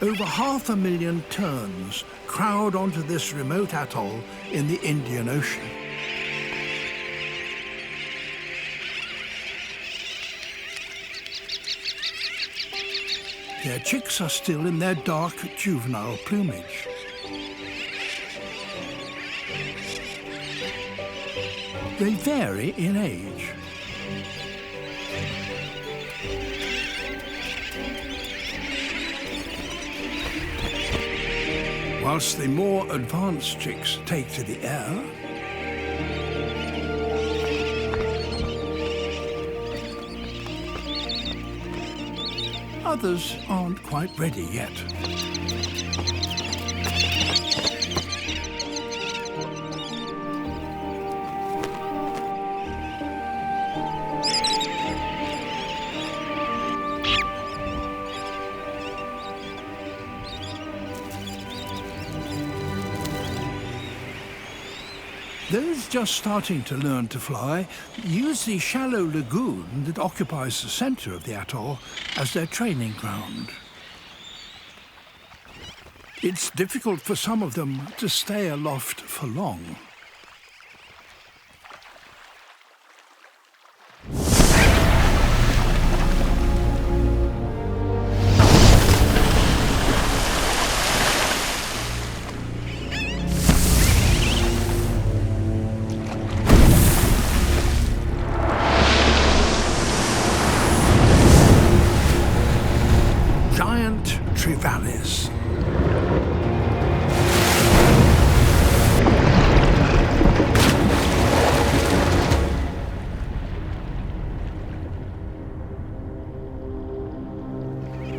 Over 500,000 terns crowd onto this remote atoll in the Indian Ocean. Their chicks are still in their dark juvenile plumage. They vary in age. Whilst the more advanced chicks take to the air, others aren't quite ready yet. Those just starting to learn to fly use the shallow lagoon that occupies the center of the atoll as their training ground. It's difficult for some of them to stay aloft for long.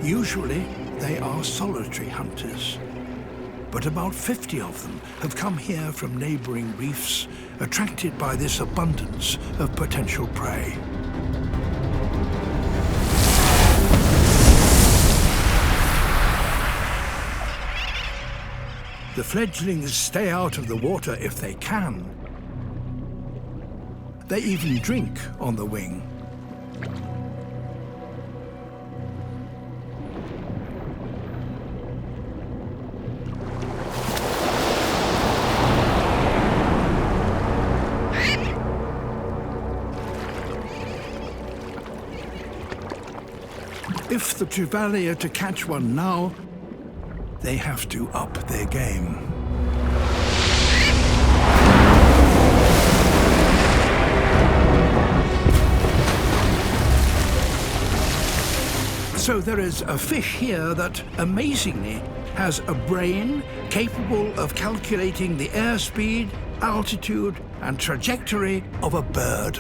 Usually, they are solitary hunters, but about 50 of them have come here from neighboring reefs, attracted by this abundance of potential prey. The fledglings stay out of the water if they can. They even drink on the wing. If the trevally are to catch one now, they have to up their game. So there is a fish here that, amazingly, has a brain capable of calculating the airspeed, altitude, and trajectory of a bird.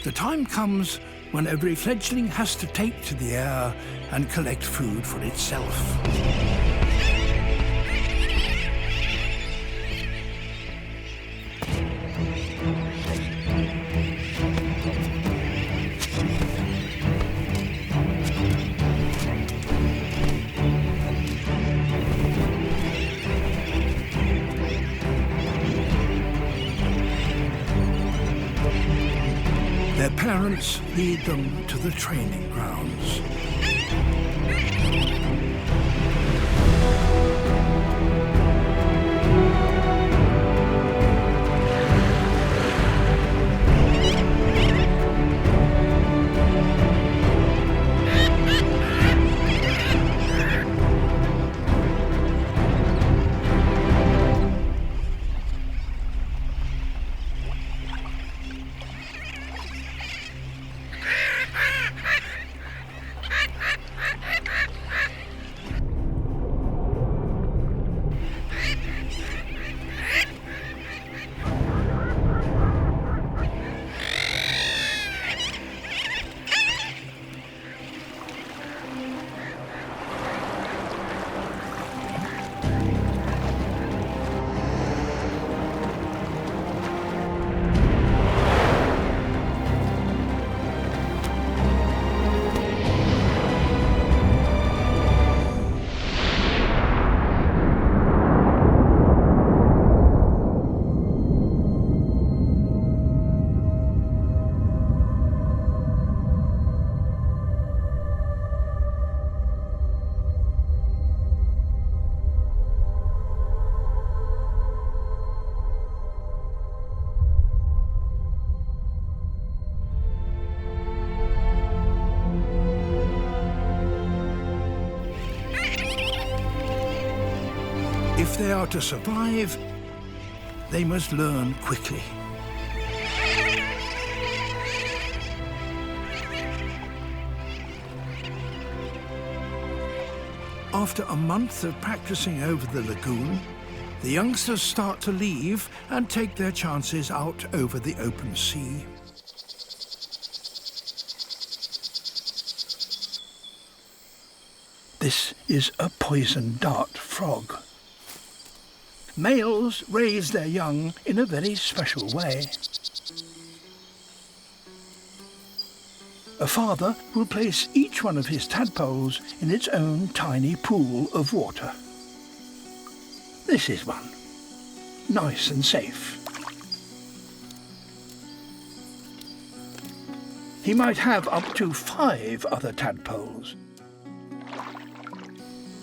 The time comes when every fledgling has to take to the air and collect food for itself. Their parents lead them to the training grounds. If they are to survive, they must learn quickly. After a month of practicing over the lagoon, the youngsters start to leave and take their chances out over the open sea. This is a poison dart frog. Males raise their young in a very special way. A father will place each one of his tadpoles in its own tiny pool of water. This is one, nice and safe. He might have up to 5 other tadpoles,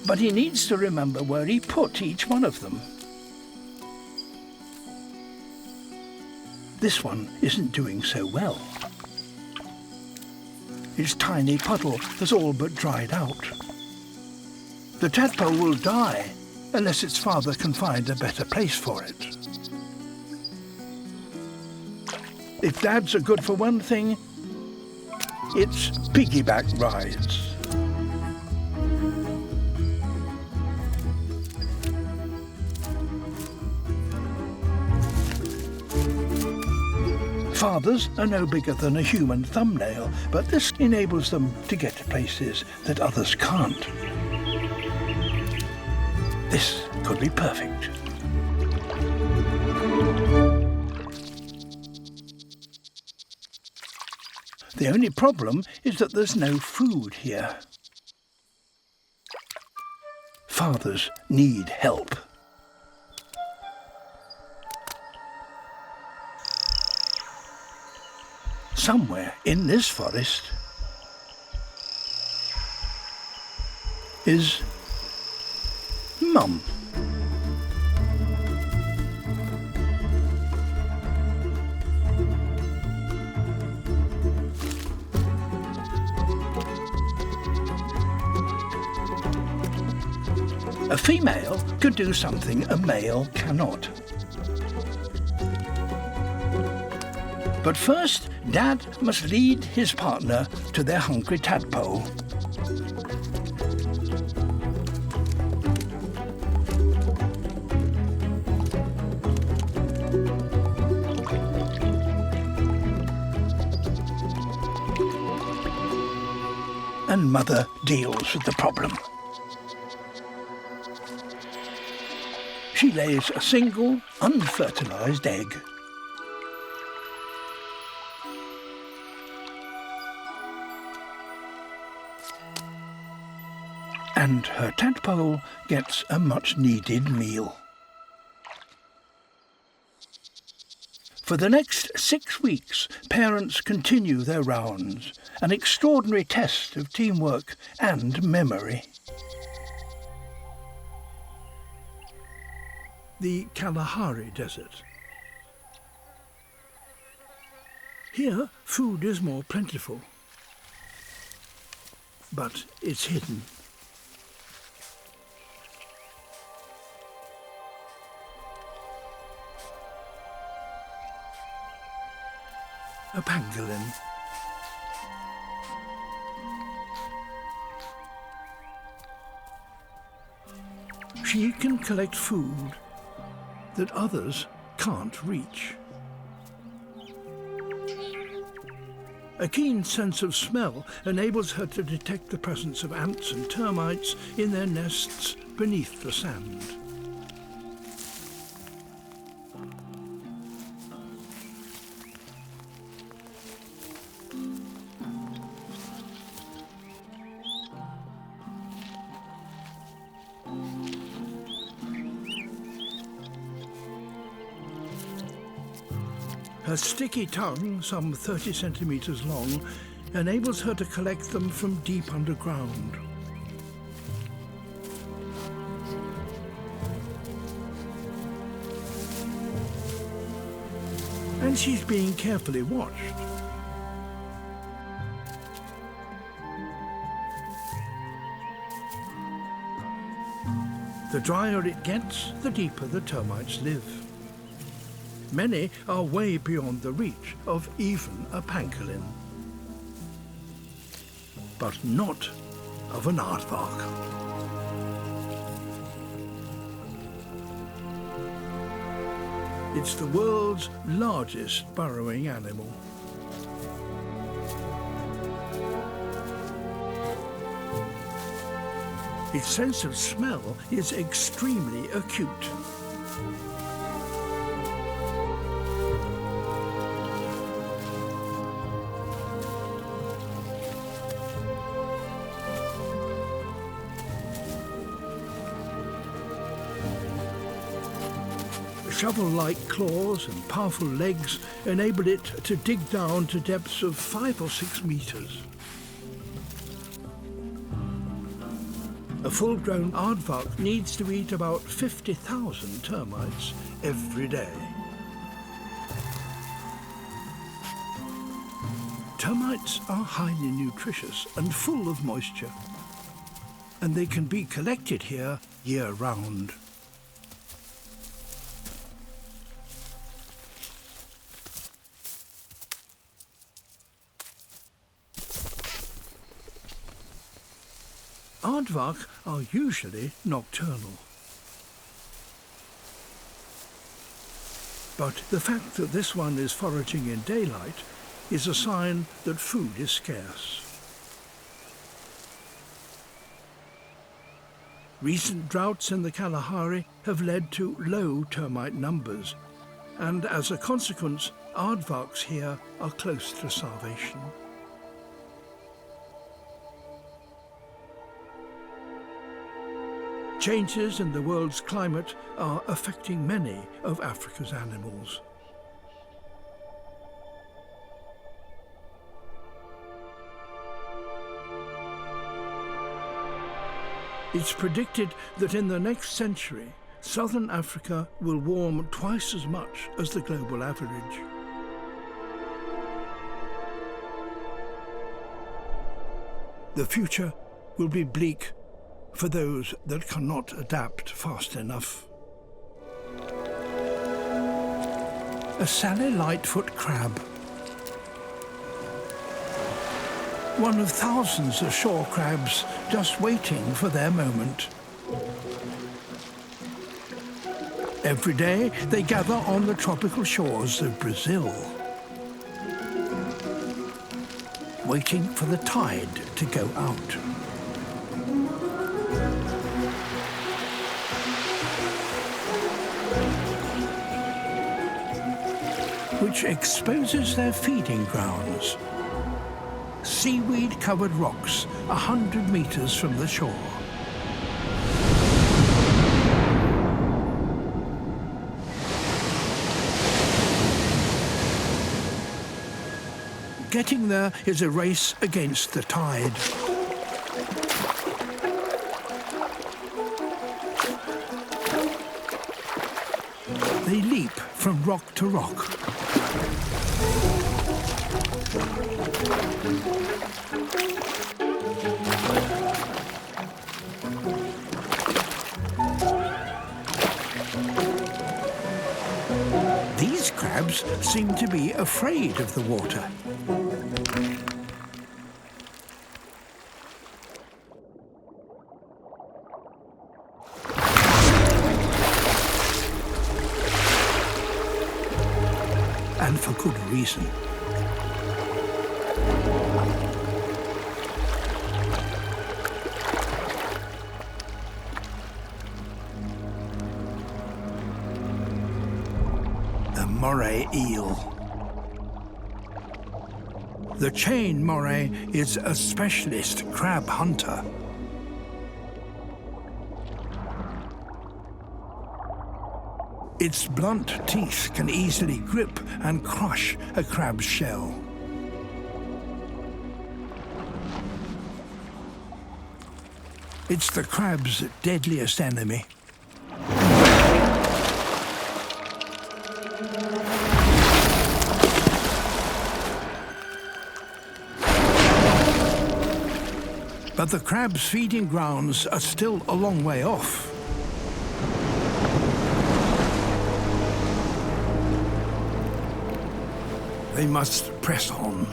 but he needs to remember where he put each one of them. This one isn't doing so well. Its tiny puddle has all but dried out. The tadpole will die unless its father can find a better place for it. If dads are good for one thing, it's piggyback rides. Fathers are no bigger than a human thumbnail, but this enables them to get to places that others can't. This could be perfect. The only problem is that there's no food here. Fathers need help. Somewhere in this forest is Mum. A female could do something a male cannot. But first, Dad must lead his partner to their hungry tadpole. And Mother deals with the problem. She lays a single, unfertilized egg. And her tadpole gets a much-needed meal. For the next 6 weeks, parents continue their rounds, an extraordinary test of teamwork and memory. The Kalahari Desert. Here, food is more plentiful, but it's hidden. A pangolin. She can collect food that others can't reach. A keen sense of smell enables her to detect the presence of ants and termites in their nests beneath the sand. Her sticky tongue, some 30 centimeters long, enables her to collect them from deep underground. And she's being carefully watched. The drier it gets, the deeper the termites live. Many are way beyond the reach of even a pangolin. But not of an aardvark. It's the world's largest burrowing animal. Its sense of smell is extremely acute. Shovel-like claws and powerful legs enable it to dig down to depths of 5 or 6 meters. A full-grown aardvark needs to eat about 50,000 termites every day. Termites are highly nutritious and full of moisture, and they can be collected here year-round. Aardvark are usually nocturnal. But the fact that this one is foraging in daylight is a sign that food is scarce. Recent droughts in the Kalahari have led to low termite numbers, and as a consequence, aardvarks here are close to starvation. Changes in the world's climate are affecting many of Africa's animals. It's predicted that in the next century, southern Africa will warm twice as much as the global average. The future will be bleak for those that cannot adapt fast enough. A Sally Lightfoot crab. One of thousands of shore crabs just waiting for their moment. Every day they gather on the tropical shores of Brazil, waiting for the tide to go out. Which exposes their feeding grounds. Seaweed-covered rocks 100 meters from the shore. Getting there is a race against the tide. They leap from rock to rock. These crabs seem to be afraid of the water. And for good reason. The moray eel. The chain moray is a specialist crab hunter. Its blunt teeth can easily grip and crush a crab's shell. It's the crab's deadliest enemy. But the crab's feeding grounds are still a long way off. They must press on.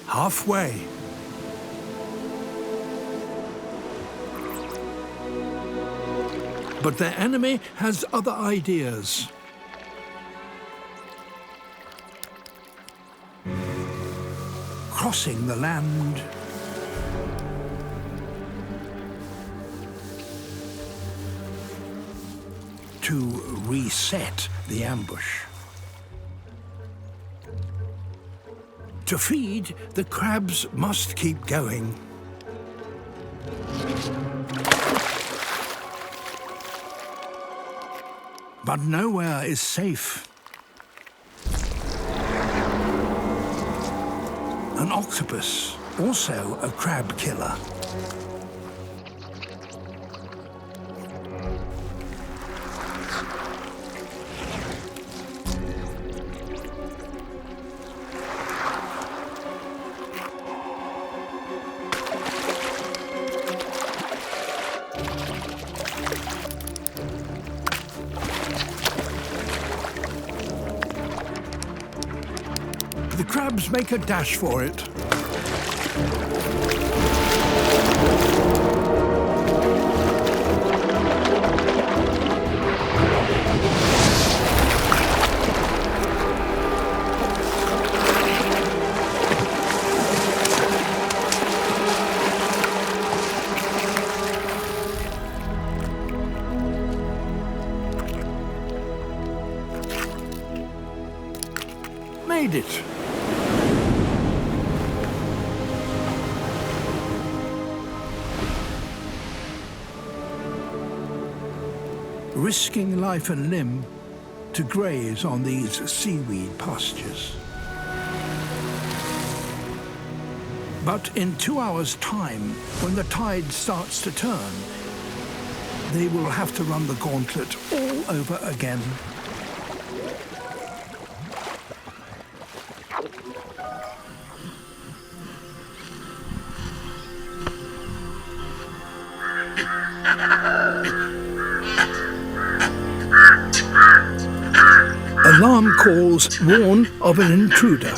Halfway. But their enemy has other ideas. Crossing the land. To reset the ambush. To feed, the crabs must keep going. But nowhere is safe. An octopus, also a crab killer. The crabs make a dash for it. Made it. Risking life and limb to graze on these seaweed pastures. But in 2 hours' time, when the tide starts to turn, they will have to run the gauntlet all over again. Alarm calls warn of an intruder.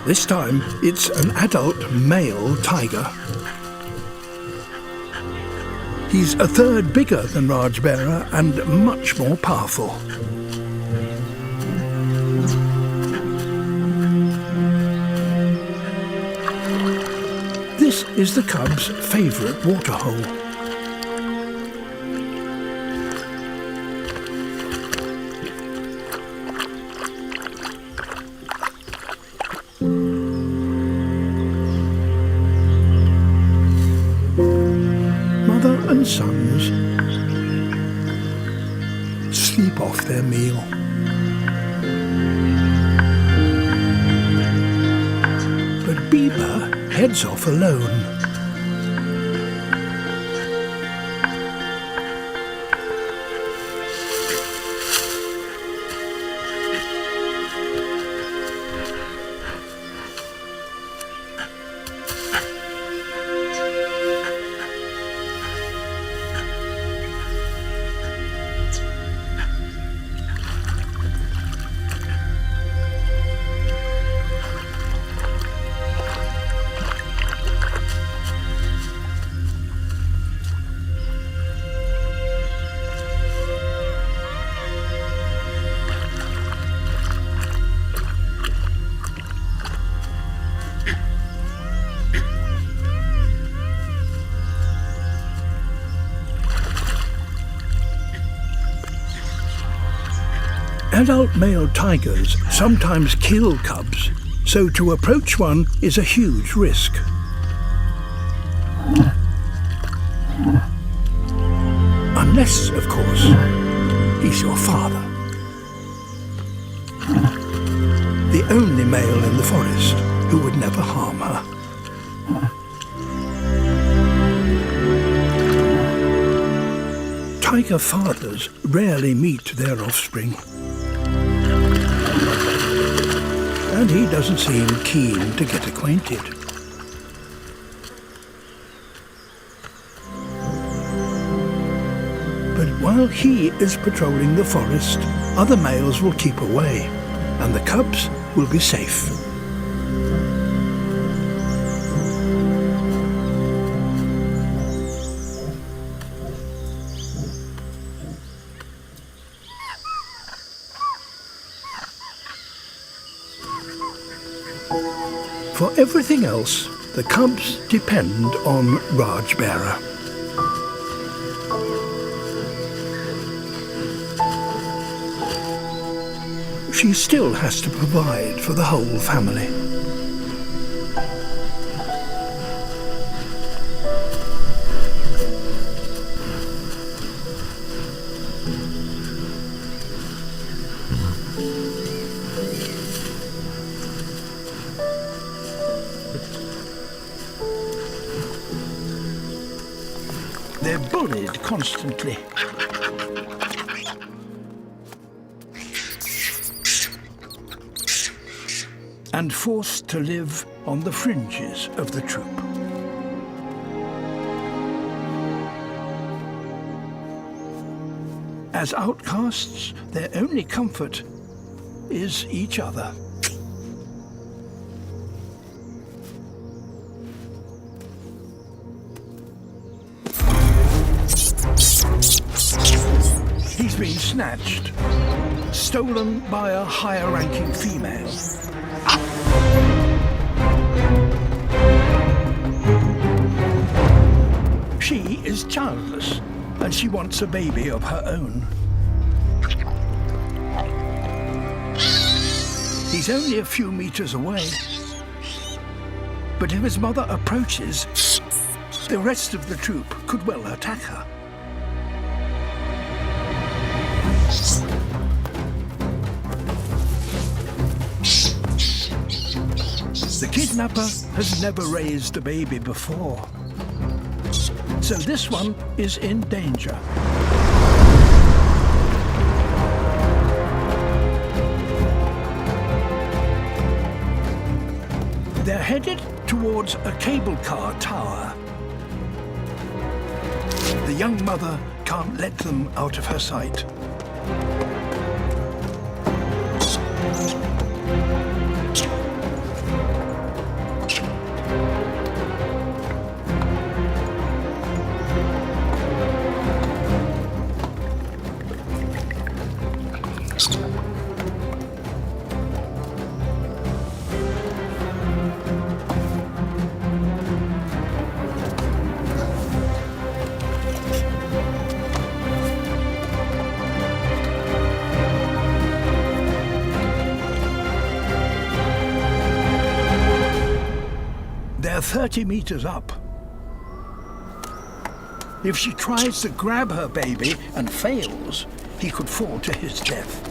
This time, it's an adult male tiger. He's a third bigger than Rajbearer and much more powerful. This is the cub's favourite waterhole. Mother and sons sleep off their meal. But Beaver heads off alone. Adult male tigers sometimes kill cubs, so to approach one is a huge risk. Unless, of course, he's your father. the only male in the forest who would never harm her. Tiger fathers rarely meet their offspring. And he doesn't seem keen to get acquainted. But while he is patrolling the forest, other males will keep away, and the cubs will be safe. For everything else, the cubs depend on Rajbearer. She still has to provide for the whole family. They're bullied constantly. And forced to live on the fringes of the troop. As outcasts, their only comfort is each other. He's been snatched, stolen by a higher-ranking female. She is childless, and she wants a baby of her own. He's only a few meters away, but if his mother approaches, the rest of the troop could well attack her. The kidnapper has never raised a baby before, so this one is in danger. They're headed towards a cable car tower. The young mother can't let them out of her sight. They're 30 meters up. If she tries to grab her baby and fails, he could fall to his death.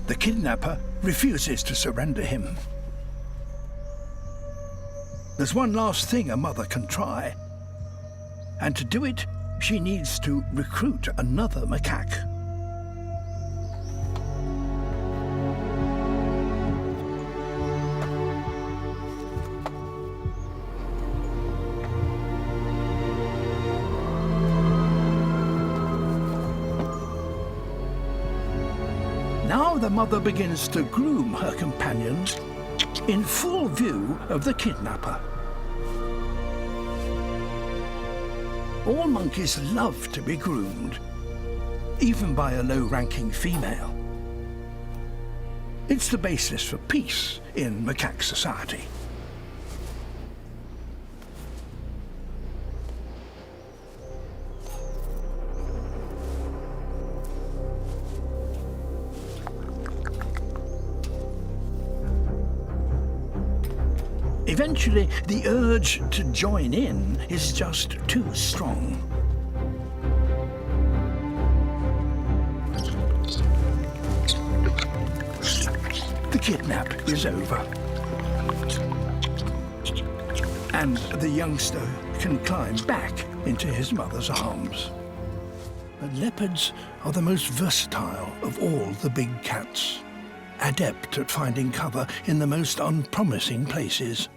The kidnapper refuses to surrender him. There's one last thing a mother can try, and to do it, she needs to recruit another macaque. Now the mother begins to groom her companion in full view of the kidnapper. All monkeys love to be groomed, even by a low-ranking female. It's the basis for peace in macaque society. Eventually, the urge to join in is just too strong. The kidnap is over, and the youngster can climb back into his mother's arms. But leopards are the most versatile of all the big cats, adept at finding cover in the most unpromising places.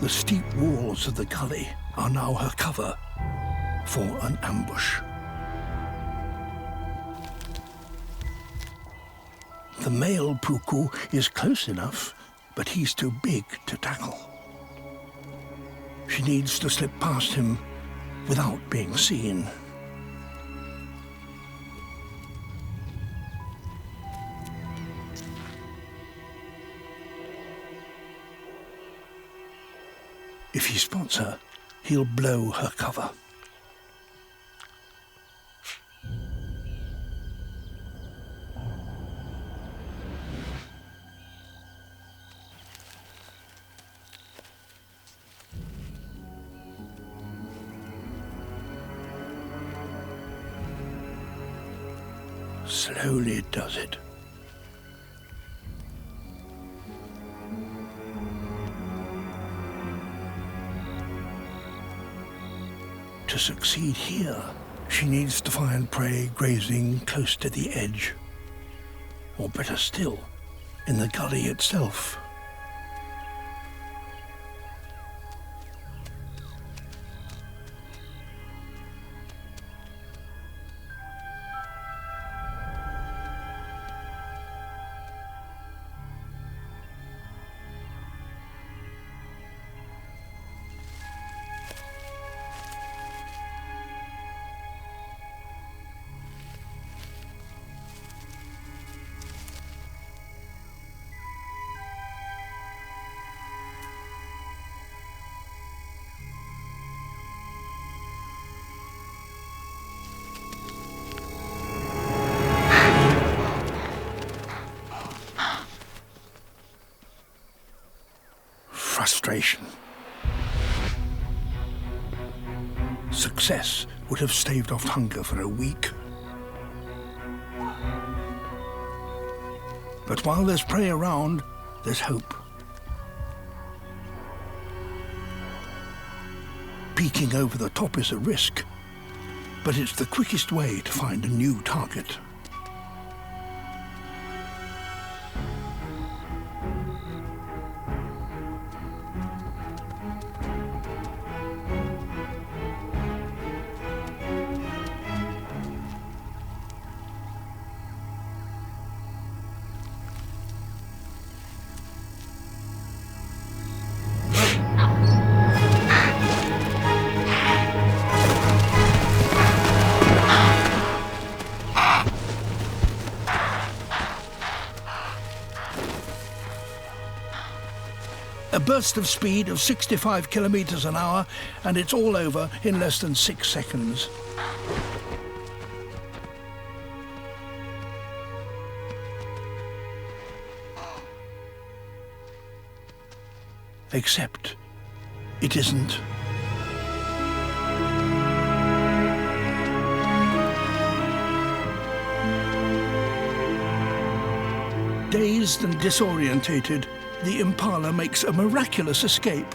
The steep walls of the gully are now her cover for an ambush. The male puku is close enough, but he's too big to tackle. She needs to slip past him without being seen. If he spots her, he'll blow her cover. Slowly does it. To succeed here, she needs to find prey grazing close to the edge, or better still, in the gully itself. Frustration. Success would have staved off hunger for a week. But while there's prey around, there's hope. Peeking over the top is a risk, but it's the quickest way to find a new target. A burst of speed of 65 kilometers an hour, and it's all over in less than 6 seconds. Except it isn't. Dazed and disorientated, the impala makes a miraculous escape.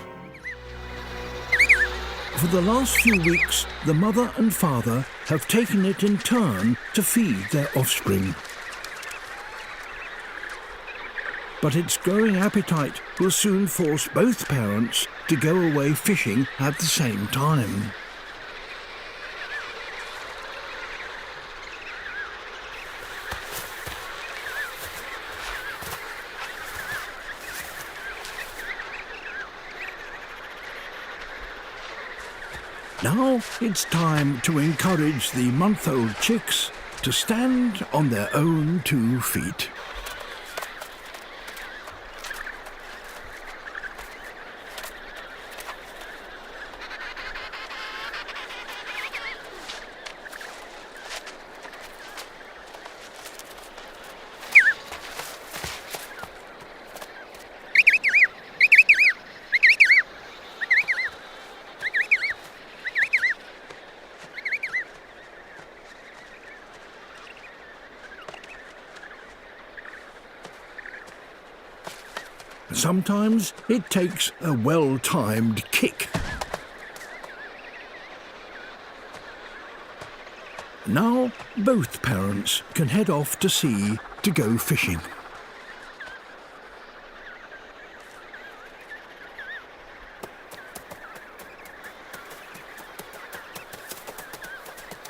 For the last few weeks, the mother and father have taken it in turn to feed their offspring. But its growing appetite will soon force both parents to go away fishing at the same time. Now it's time to encourage the month-old chicks to stand on their own 2 feet. Sometimes it takes a well-timed kick. Now both parents can head off to sea to go fishing.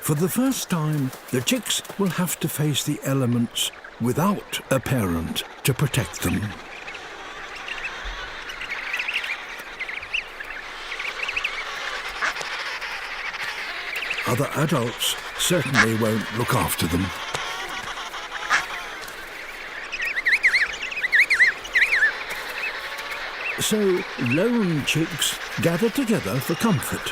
For the first time, the chicks will have to face the elements without a parent to protect them. Other adults certainly won't look after them. So lone chicks gather together for comfort.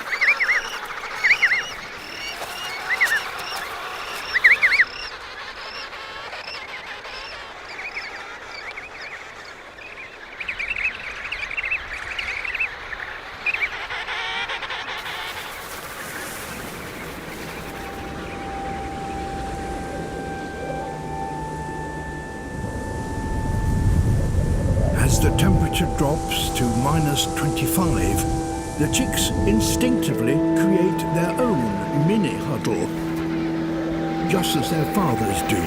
As the temperature drops to -25, the chicks instinctively create their own mini huddle, just as their fathers do.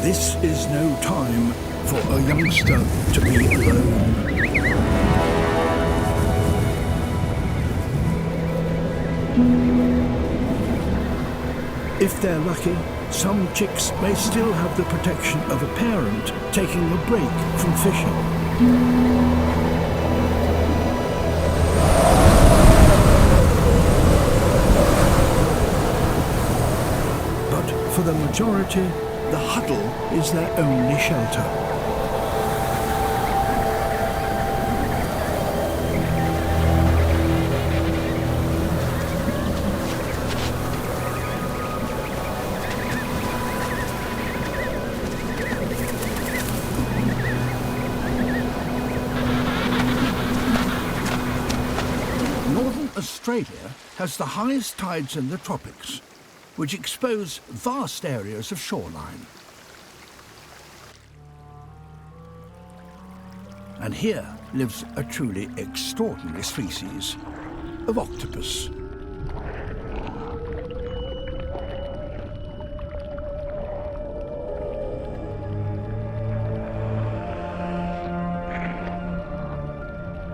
This is no time for a youngster to be alone. If they're lucky, some chicks may still have the protection of a parent taking a break from fishing. But for the majority, the huddle is their only shelter. Northern Australia has the highest tides in the tropics, which expose vast areas of shoreline. And here lives a truly extraordinary species of octopus.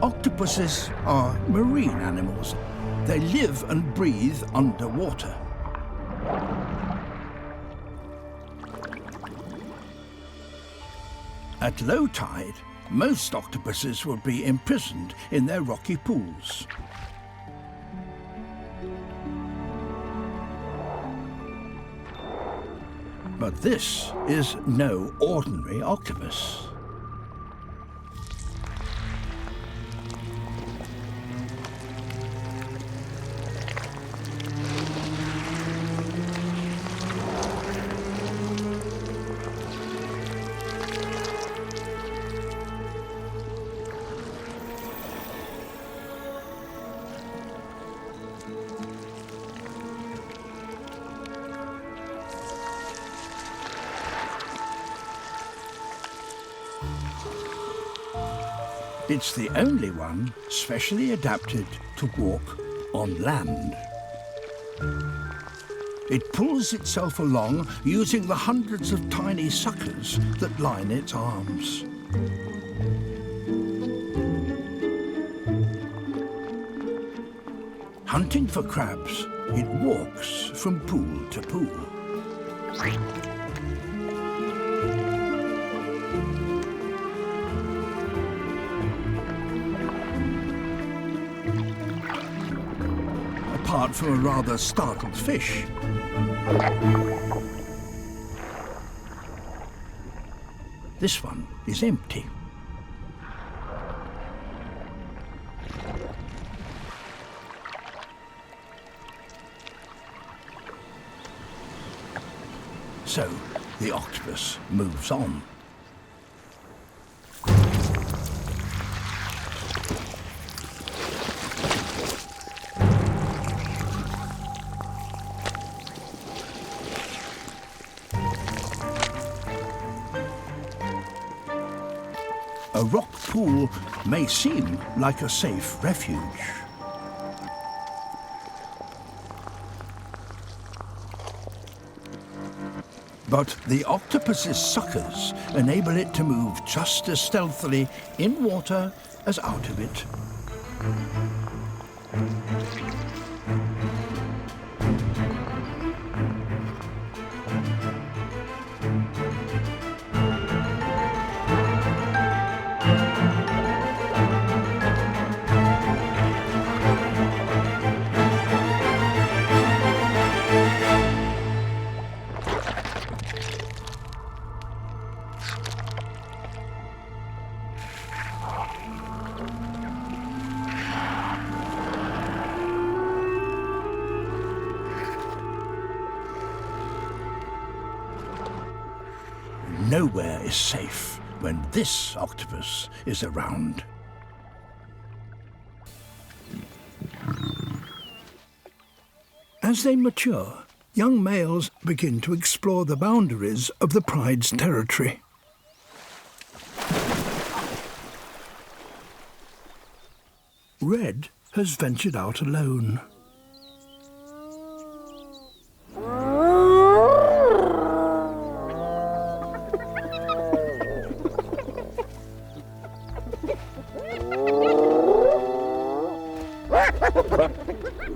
Octopuses are marine animals. They live and breathe underwater. At low tide, most octopuses will be imprisoned in their rocky pools. But this is no ordinary octopus. It's the only one specially adapted to walk on land. It pulls itself along using the hundreds of tiny suckers that line its arms. Hunting for crabs, it walks from pool to pool. Apart from a rather startled fish. This one is empty. So the octopus moves on. A rock pool may seem like a safe refuge. But the octopus's suckers enable it to move just as stealthily in water as out of it. Nowhere is safe when this octopus is around. As they mature, young males begin to explore the boundaries of the pride's territory. Red has ventured out alone.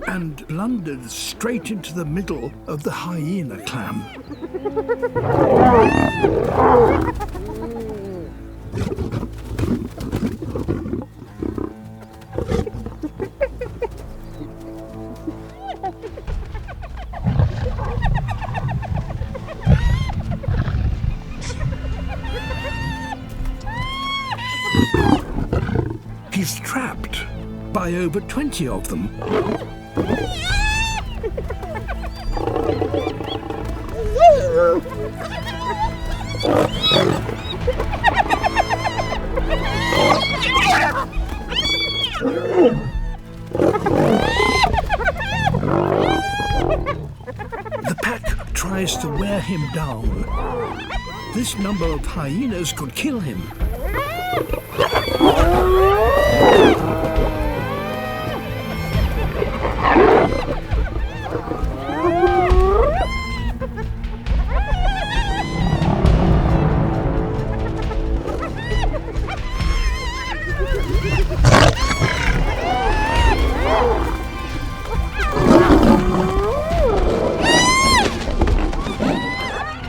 And blundered straight into the middle of the hyena clan. He's trapped by over 20 of them. The pack tries to wear him down. This number of hyenas could kill him.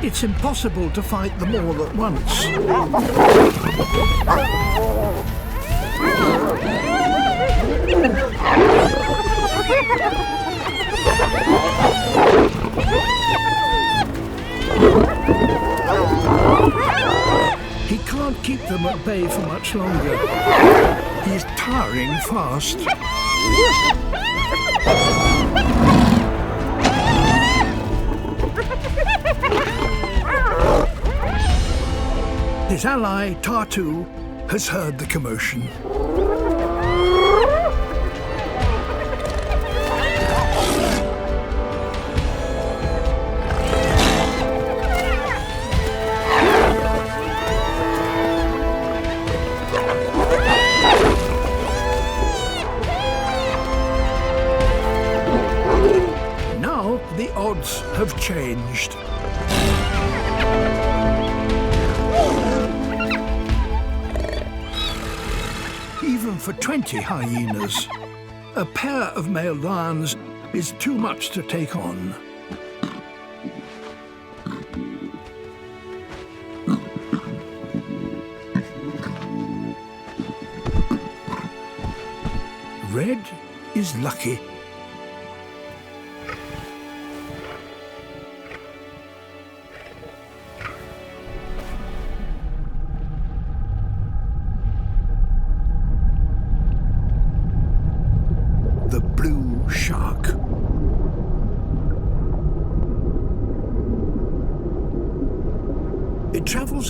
It's impossible to fight them all at once. He can't keep them at bay for much longer. He's tiring fast. His ally, Tartu, has heard the commotion. Now the odds have changed. Even for 20 hyenas, a pair of male lions is too much to take on. Red is lucky. The blue shark.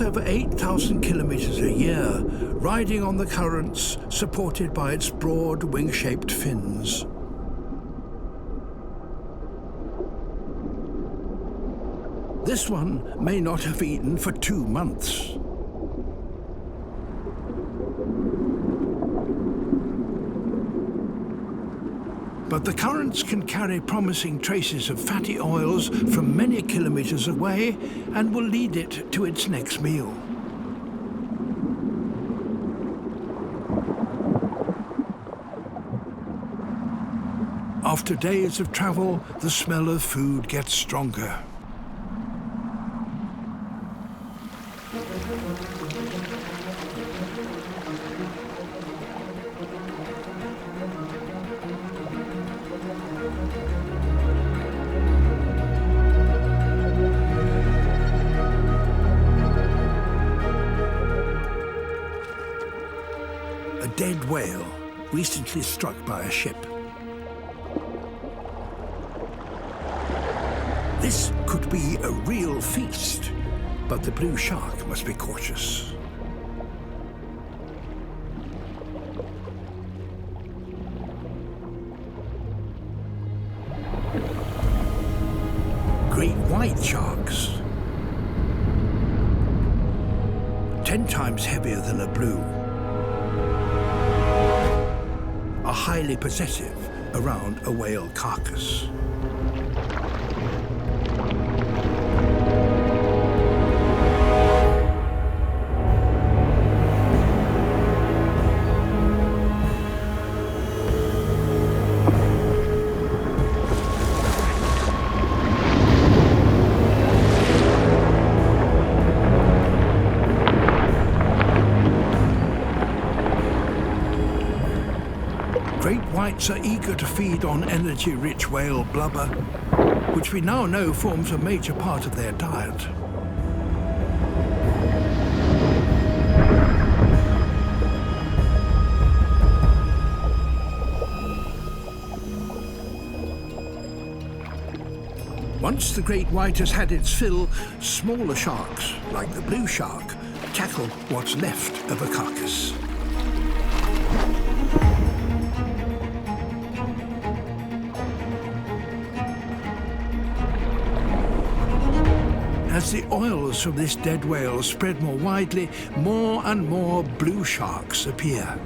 travels over 8,000 kilometers a year, riding on the currents supported by its broad wing-shaped fins. This one may not have eaten for 2 months. But the currents can carry promising traces of fatty oils from many kilometers away and will lead it to its next meal. After days of travel, the smell of food gets stronger. A dead whale, recently struck by a ship. This could be a real feast, but the blue shark must be cautious. Great white sharks, 10 times heavier than a blue, are highly possessive around a whale carcass. Whites are eager to feed on energy-rich whale blubber, which we now know forms a major part of their diet. Once the great white has had its fill, smaller sharks, like the blue shark, tackle what's left of a carcass. As the oils from this dead whale spread more widely, more and more blue sharks appear.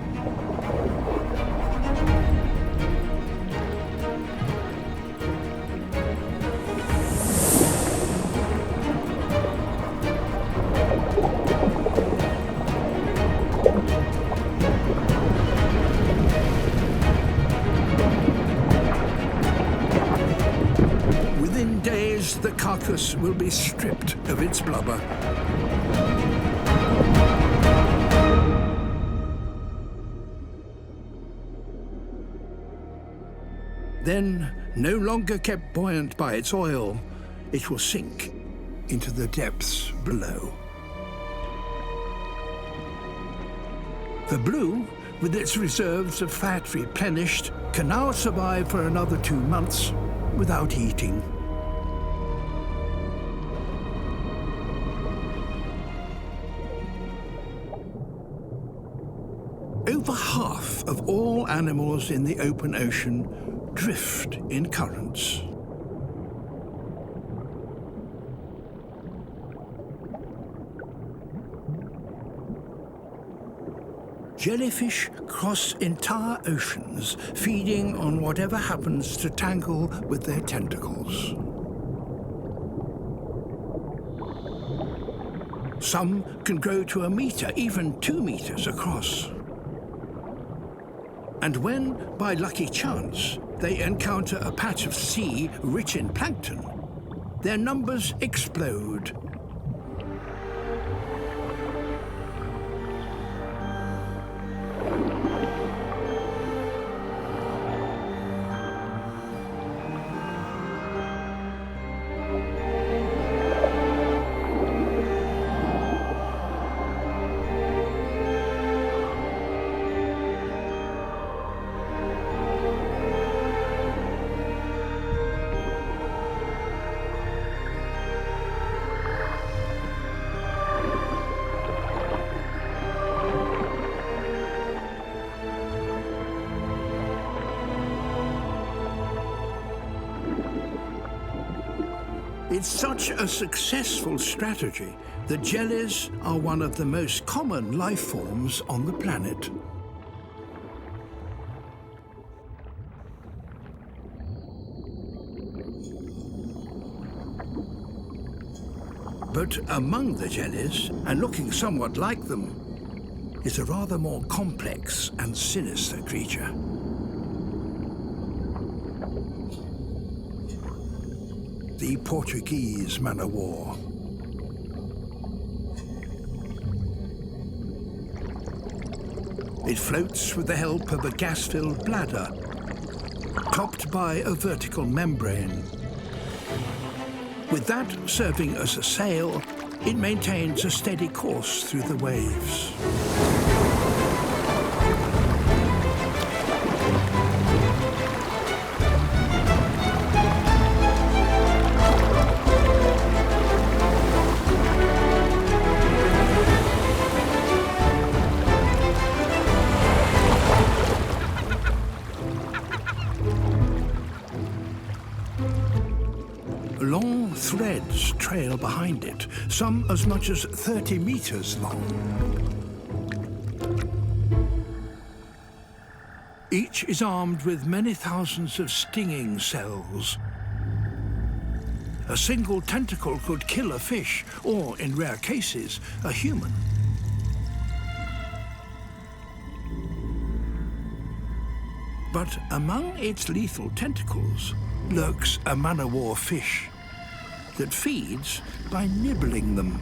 Within days, the carcass will be stripped of its blubber. Then, no longer kept buoyant by its oil, it will sink into the depths below. The blue, with its reserves of fat replenished, can now survive for another 2 months without eating. Over half of all animals in the open ocean drift in currents. Jellyfish cross entire oceans, feeding on whatever happens to tangle with their tentacles. Some can grow to 1 meter, even 2 meters across. And when, by lucky chance, they encounter a patch of sea rich in plankton, their numbers explode. It's such a successful strategy that jellies are one of the most common life forms on the planet. But among the jellies, and looking somewhat like them, is a rather more complex and sinister creature. The Portuguese man-o'-war. It floats with the help of a gas-filled bladder, topped by a vertical membrane. With that serving as a sail, it maintains a steady course through the waves. Long threads trail behind it, some as much as 30 meters long. Each is armed with many thousands of stinging cells. A single tentacle could kill a fish, or, in rare cases, a human. But among its lethal tentacles lurks a man-o'-war fish that feeds by nibbling them.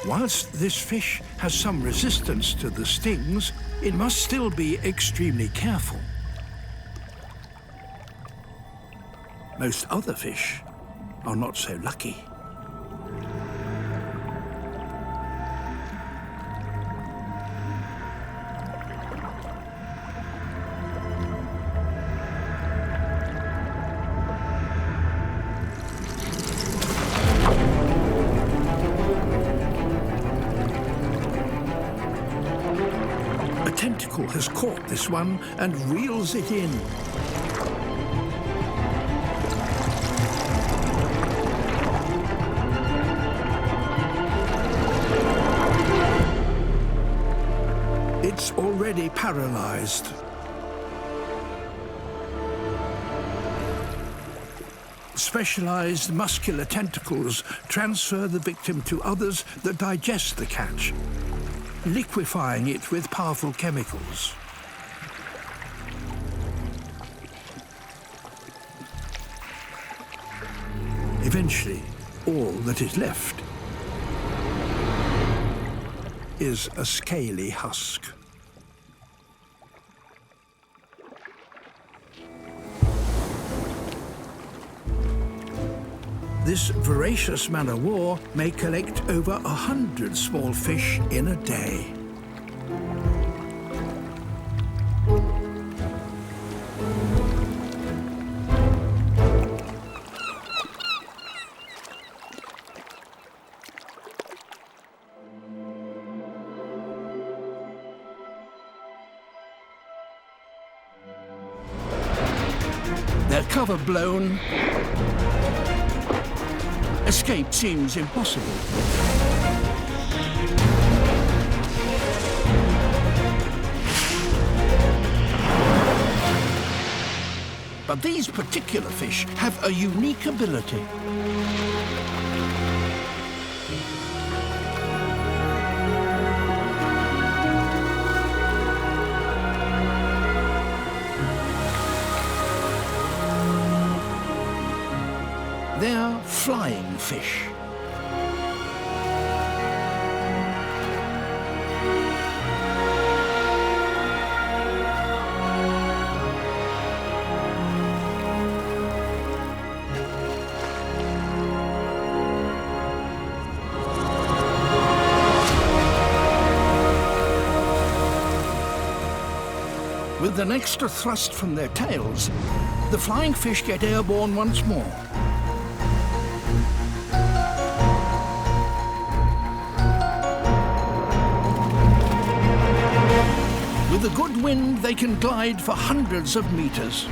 Whilst this fish has some resistance to the stings, it must still be extremely careful. Most other fish are not so lucky. Has caught this one and reels it in. It's already paralyzed. Specialized muscular tentacles transfer the victim to others that digest the catch, liquefying it with powerful chemicals. Eventually, all that is left is a scaly husk. This voracious man-o'-war may collect over 100 small fish in a day. Their cover blown, escape seems impossible. But these particular fish have a unique ability. They're flying fish. With an extra thrust from their tails, the flying fish get airborne once more. With With a good wind, they can glide for hundreds of meters.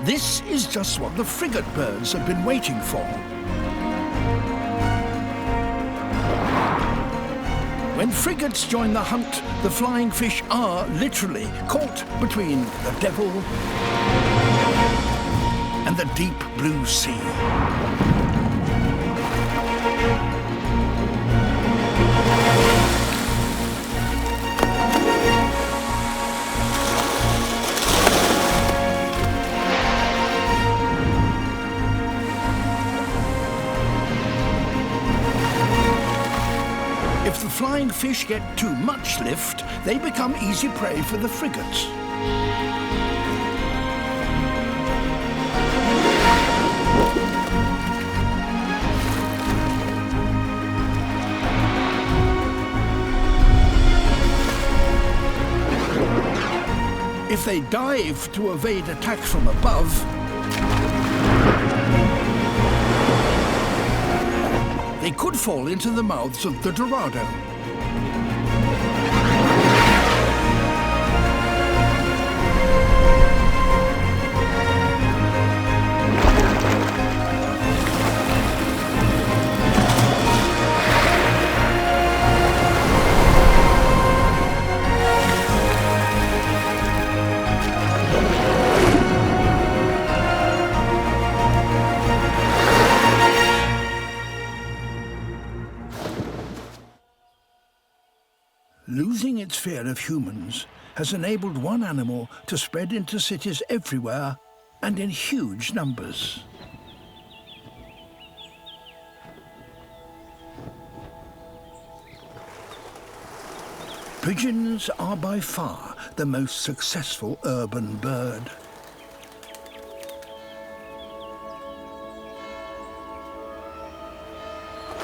This is just what the frigate birds have been waiting for. When frigates join the hunt, the flying fish are literally caught between the devil and the deep blue sea. If the flying fish get too much lift, they become easy prey for the frigates. If they dive to evade attack from above, they could fall into the mouths of the Dorado. Losing its fear of humans has enabled one animal to spread into cities everywhere and in huge numbers. Pigeons are by far the most successful urban bird.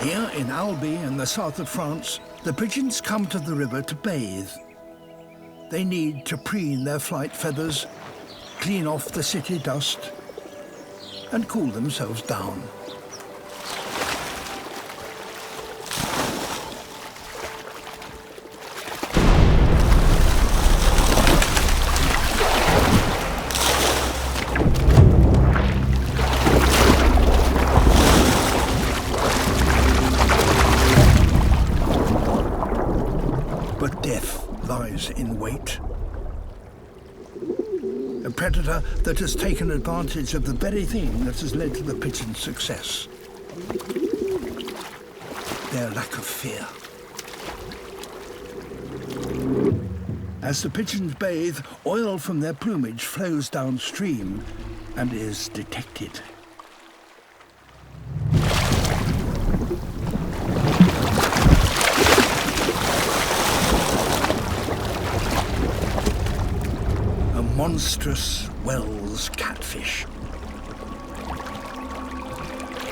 Here in Albi in the south of France, the pigeons come to the river to bathe. They need to preen their flight feathers, clean off the city dust, and cool themselves down. In wait. A predator that has taken advantage of the very thing that has led to the pigeon's success. Their lack of fear. As the pigeons bathe, oil from their plumage flows downstream and is detected. Monstrous Wells catfish.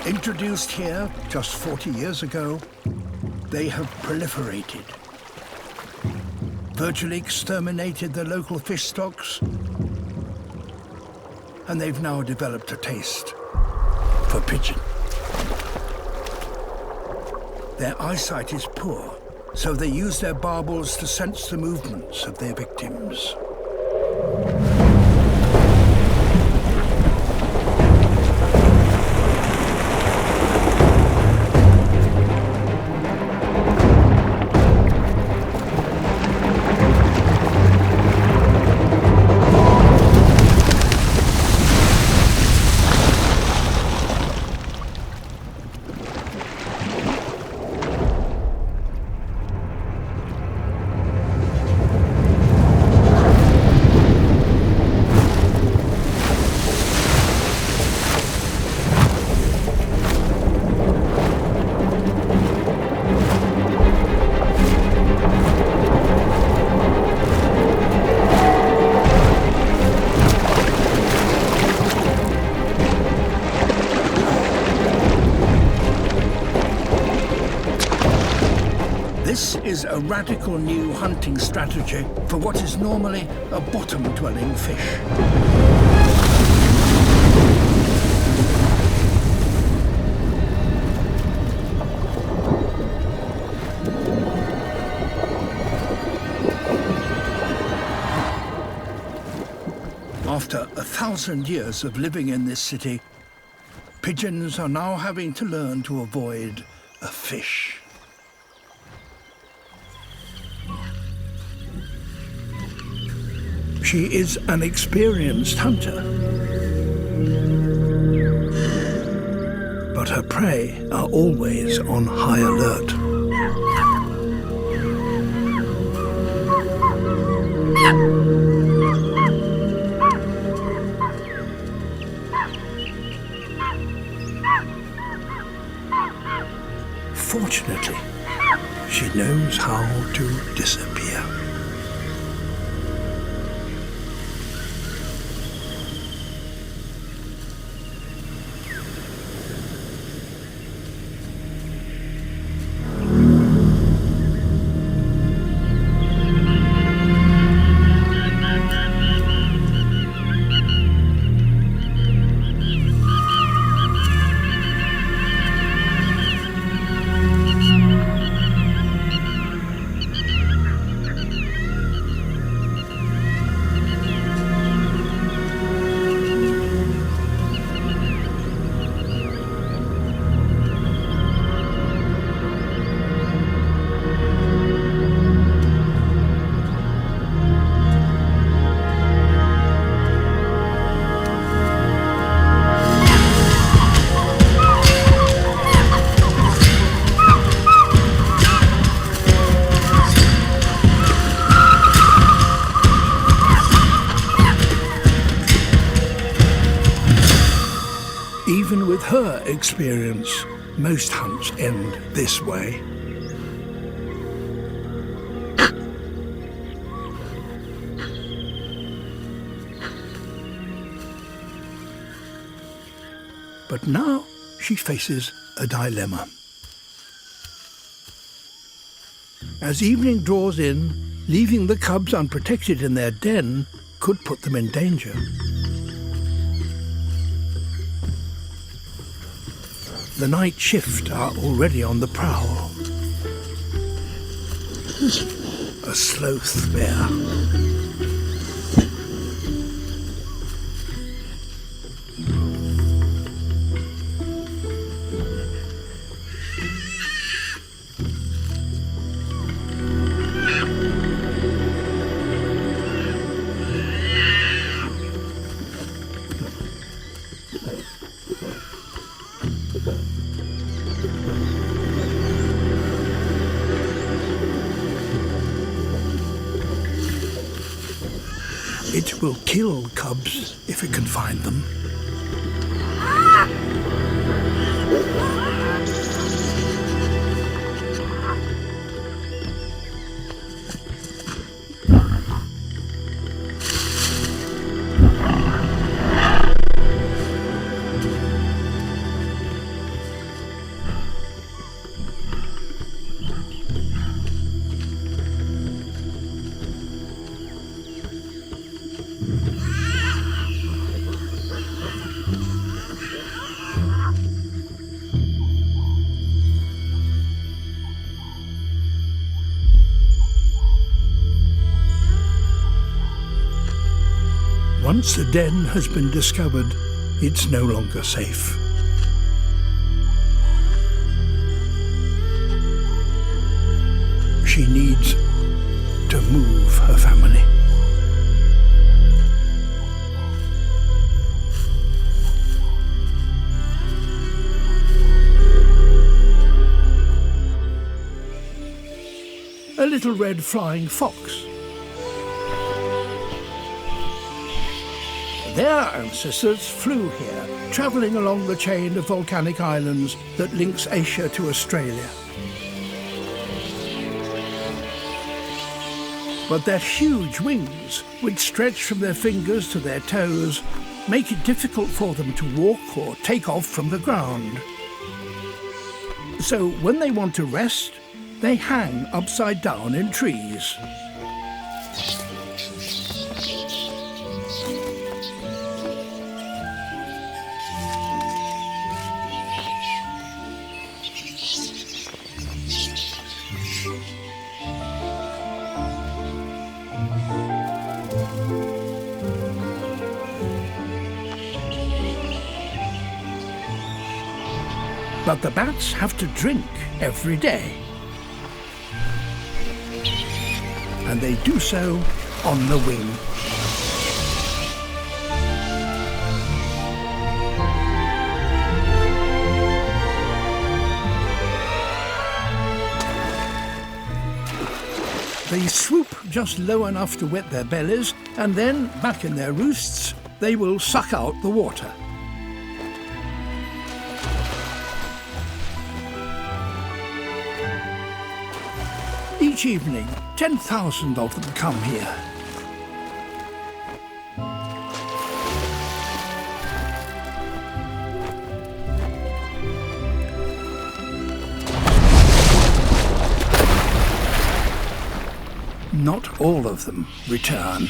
Introduced here just 40 years ago, they have proliferated, virtually exterminated the local fish stocks, and they've now developed a taste for pigeon. Their eyesight is poor, so they use their barbels to sense the movements of their victims. This is a radical new hunting strategy for what is normally a bottom-dwelling fish. After 1,000 years of living in this city, pigeons are now having to learn to avoid a fish. She is an experienced hunter, but her prey are always on high alert. Fortunately, she knows how to disappear. Even with her experience, most hunts end this way. But now she faces a dilemma. As evening draws in, leaving the cubs unprotected in their den could put them in danger. The night shift are already on the prowl. A sloth bear. It will kill cubs if it can find them. Once the den has been discovered, it's no longer safe. She needs to move her family. A little red flying fox. Their ancestors flew here, travelling along the chain of volcanic islands that links Asia to Australia. But their huge wings, which stretch from their fingers to their toes, make it difficult for them to walk or take off from the ground. So when they want to rest, They hang upside down in trees. But the bats have to drink every day. And they do so on the wing. They swoop just low enough to wet their bellies, and then, back in their roosts, they will suck out the water. Each evening, 10,000 of them come here. Not all of them return.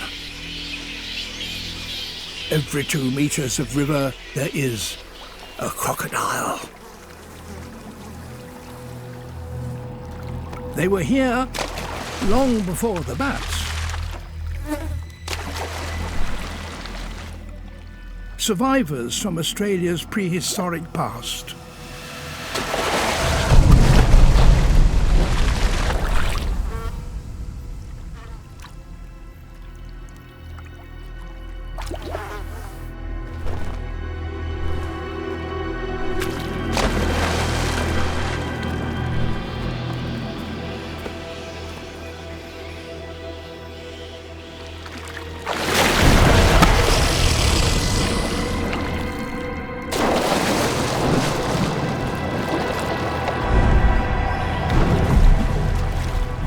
Every 2 meters of river, there is a crocodile. They were here long before the bats. Survivors from Australia's prehistoric past.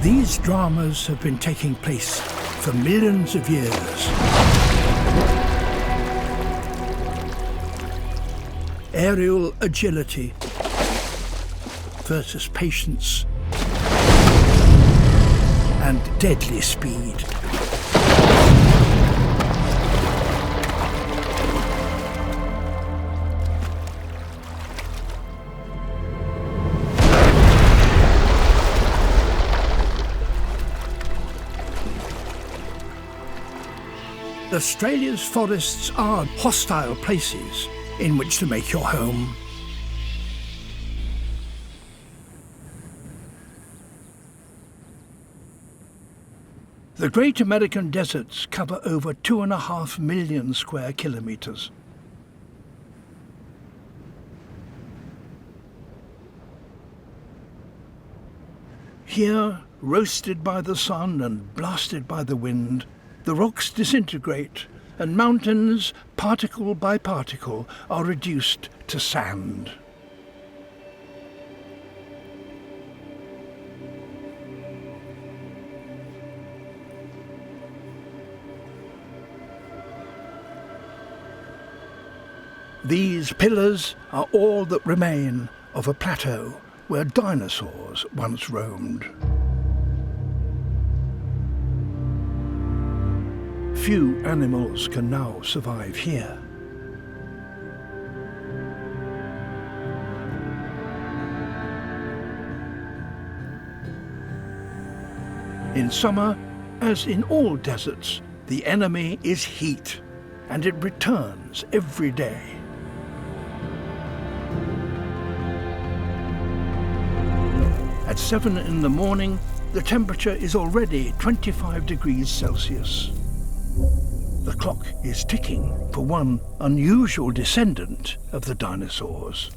These dramas have been taking place for millions of years. Aerial agility versus patience and deadly speed. Australia's forests are hostile places in which to make your home. The Great American Deserts cover over 2.5 million square kilometers. Here, roasted by the sun and blasted by the wind, the rocks disintegrate and mountains, particle by particle, are reduced to sand. These pillars are all that remain of a plateau where dinosaurs once roamed. Few animals can now survive here. In summer, as in all deserts, the enemy is heat, and it returns every day. At 7 in the morning, the temperature is already 25 degrees Celsius. The clock is ticking for one unusual descendant of the dinosaurs.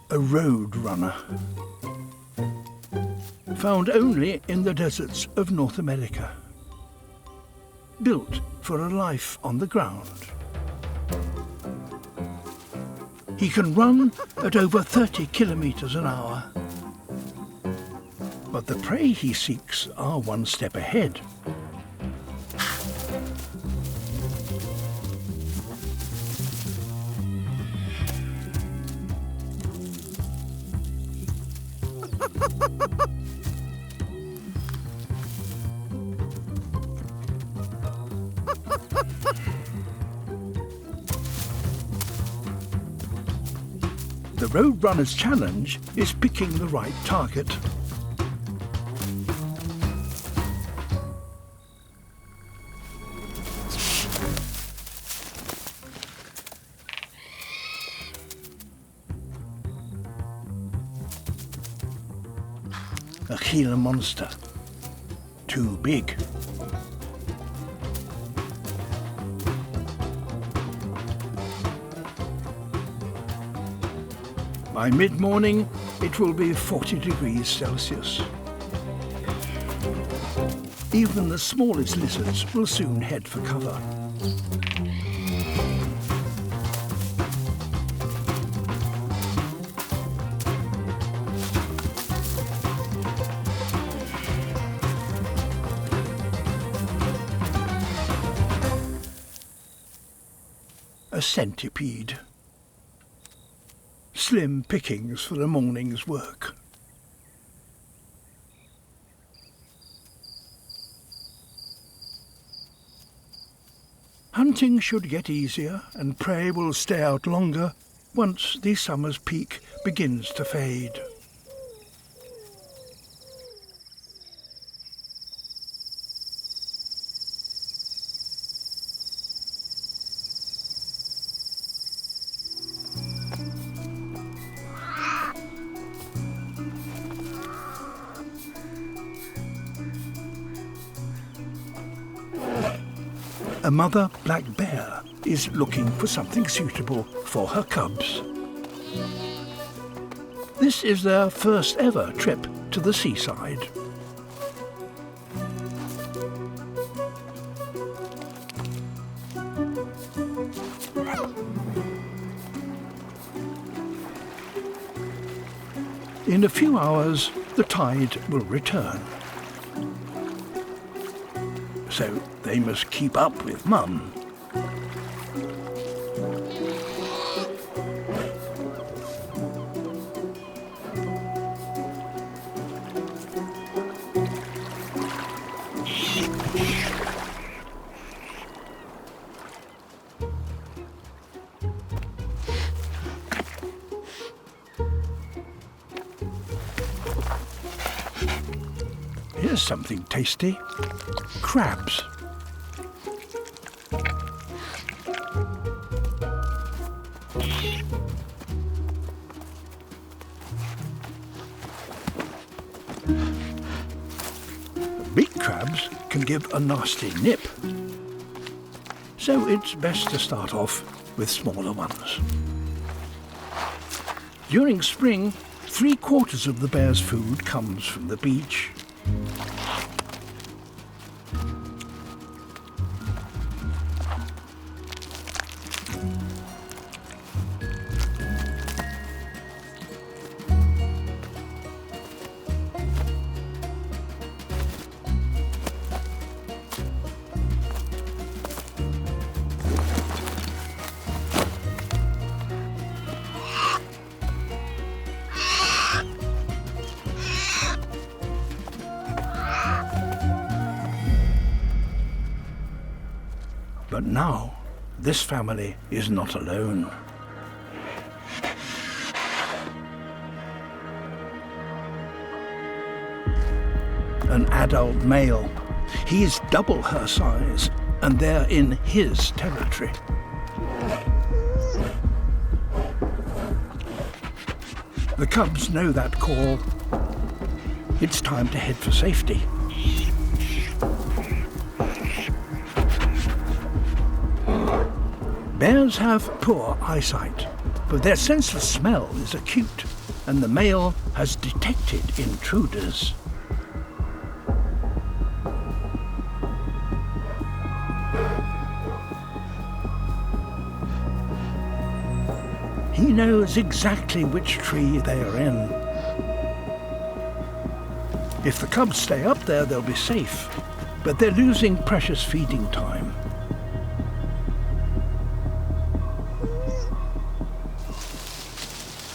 A road runner, found only in the deserts of North America, built for a life on the ground. He can run at over 30 kilometers an hour. But the prey he seeks are one step ahead. The Roadrunner's challenge is picking the right target. A Gila monster. Too big. By mid-morning, it will be 40 degrees Celsius. Even the smallest lizards will soon head for cover. A centipede. Slim pickings for the morning's work. Hunting should get easier and prey will stay out longer once the summer's peak begins to fade. A mother black bear is looking for something suitable for her cubs. This is their first ever trip to the seaside. In a few hours, the tide will return. So they must keep up with Mum. Here's something tasty. Crabs. Big crabs can give a nasty nip, so it's best to start off with smaller ones. During spring, 3/4 of the bear's food comes from the beach. But now, this family is not alone. An adult male. He is double her size, and they're in his territory. The cubs know that call. It's time to head for safety. Bears have poor eyesight, but their sense of smell is acute, and the male has detected intruders. He knows exactly which tree they are in. If the cubs stay up there, they'll be safe, but they're losing precious feeding time.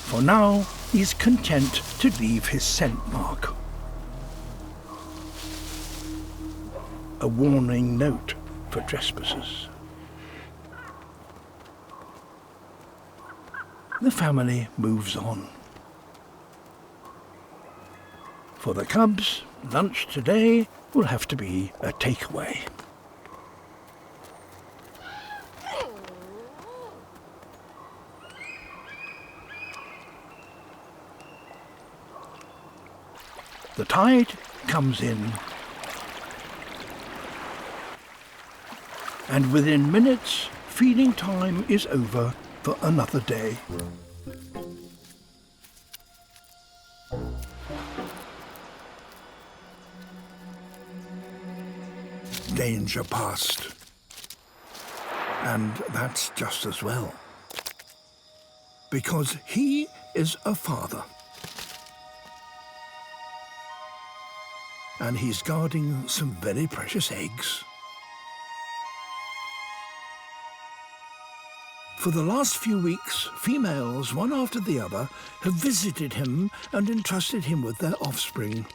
For now, he's content to leave his scent mark. A warning note for trespassers. The family moves on. For the cubs, lunch today will have to be a takeaway. The tide comes in, and within minutes, feeding time is over for another day. Danger past. And that's just as well. Because he is a father. And he's guarding some very precious eggs. For the last few weeks, females, one after the other, have visited him and entrusted him with their offspring.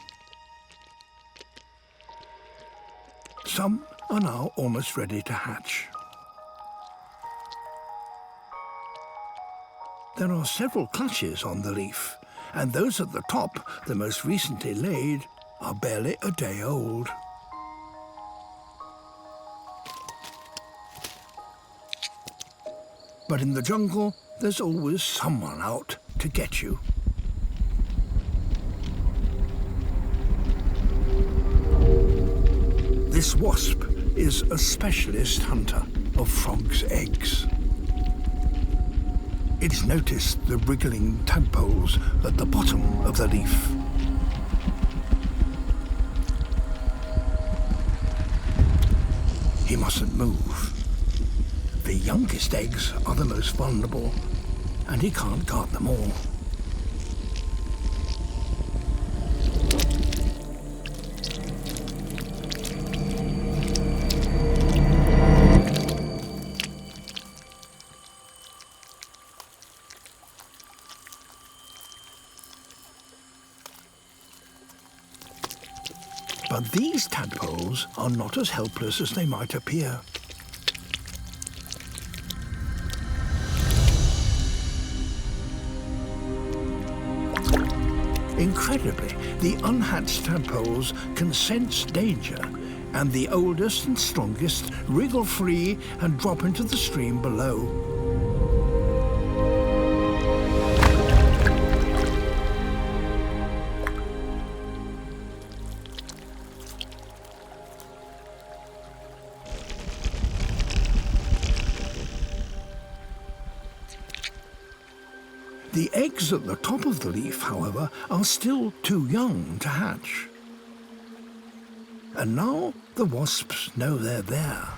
Some are now almost ready to hatch. There are several clutches on the leaf, and those at the top, the most recently laid, are barely a day old. But in the jungle, there's always someone out to get you. This wasp is a specialist hunter of frogs' eggs. It's noticed the wriggling tadpoles at the bottom of the leaf. He mustn't move. The youngest eggs are the most vulnerable, and he can't guard them all. But these tadpoles are not as helpless as they might appear. Incredibly, the unhatched tadpoles can sense danger, and the oldest and strongest wriggle free and drop into the stream below. The eggs at the top of the leaf, however, are still too young to hatch. And now the wasps know they're there.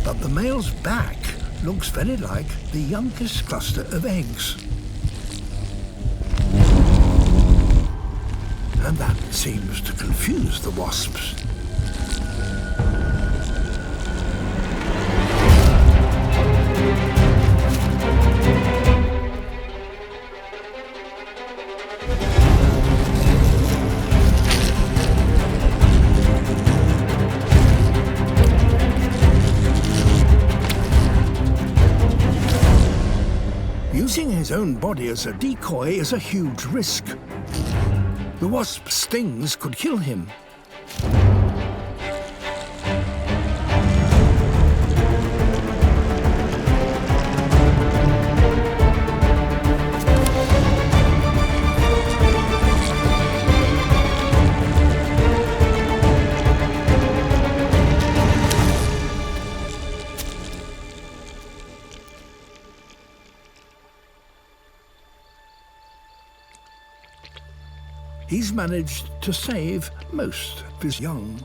But the male's back looks very like the youngest cluster of eggs. And that seems to confuse the wasps. Using his own body as a decoy is a huge risk. The wasp's stings could kill him. He's managed to save most of his young.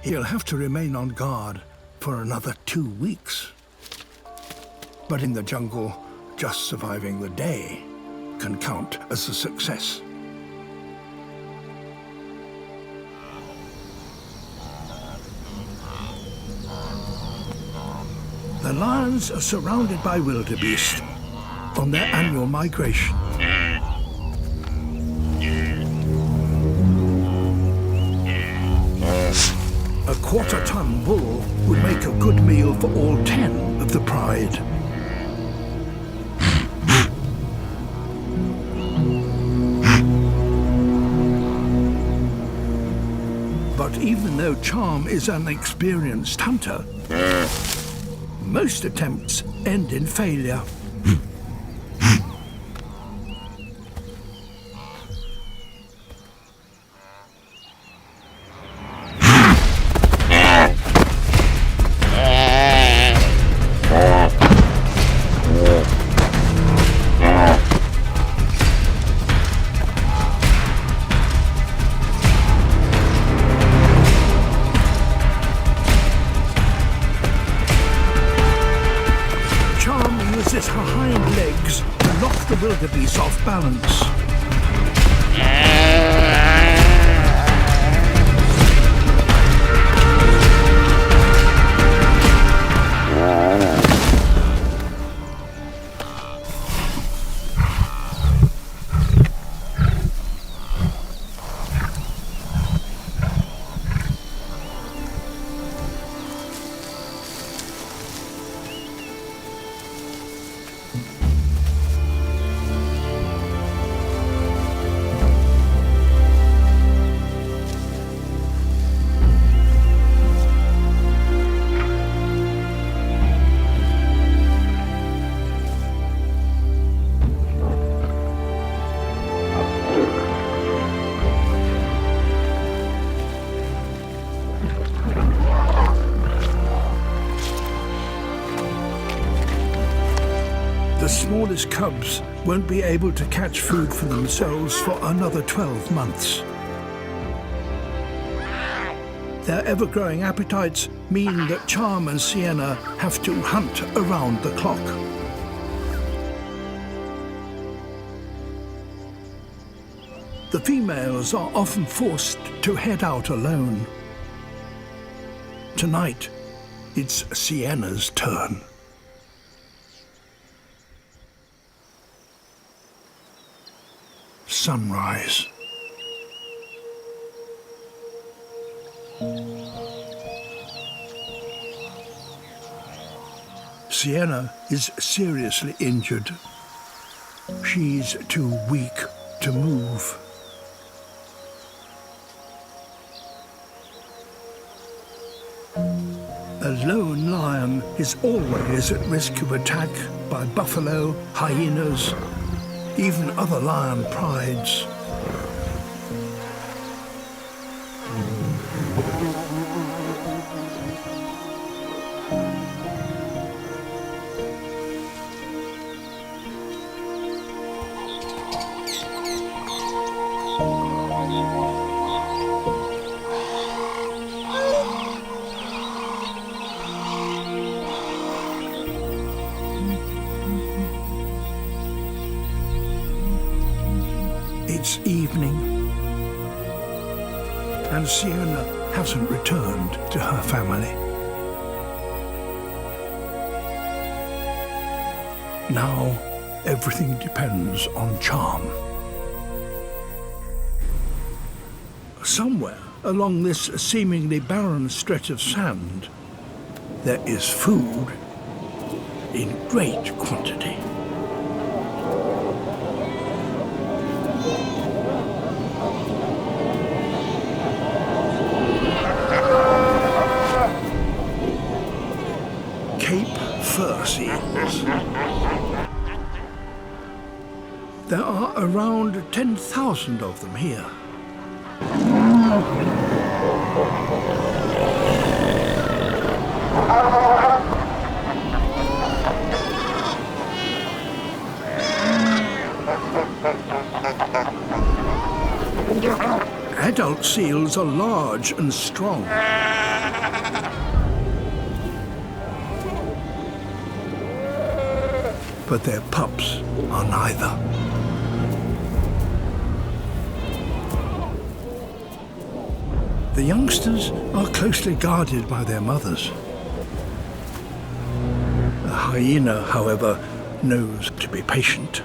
He'll have to remain on guard for another 2 weeks. But in the jungle, just surviving the day can count as a success. The lions are surrounded by wildebeest on their annual migration. A quarter-ton bull would make a good meal for all 10 of the pride. But even though Charm is an experienced hunter, most attempts end in failure. Uses her hind legs to knock the wildebeest off balance. The smallest cubs won't be able to catch food for themselves for another 12 months. Their ever-growing appetites mean that Charm and Sienna have to hunt around the clock. The females are often forced to head out alone. Tonight, it's Sienna's turn. Sunrise. Sienna is seriously injured. She's too weak to move. A lone lion is always at risk of attack by buffalo, hyenas, even other lion prides. It's evening, and Sienna hasn't returned to her family. Now, everything depends on Charm. Somewhere along this seemingly barren stretch of sand, there is food in great quantity. Fur seals. There are around 10,000 of them here. Adult seals are large and strong. but their pups are neither. The youngsters are closely guarded by their mothers. The hyena, however, knows to be patient.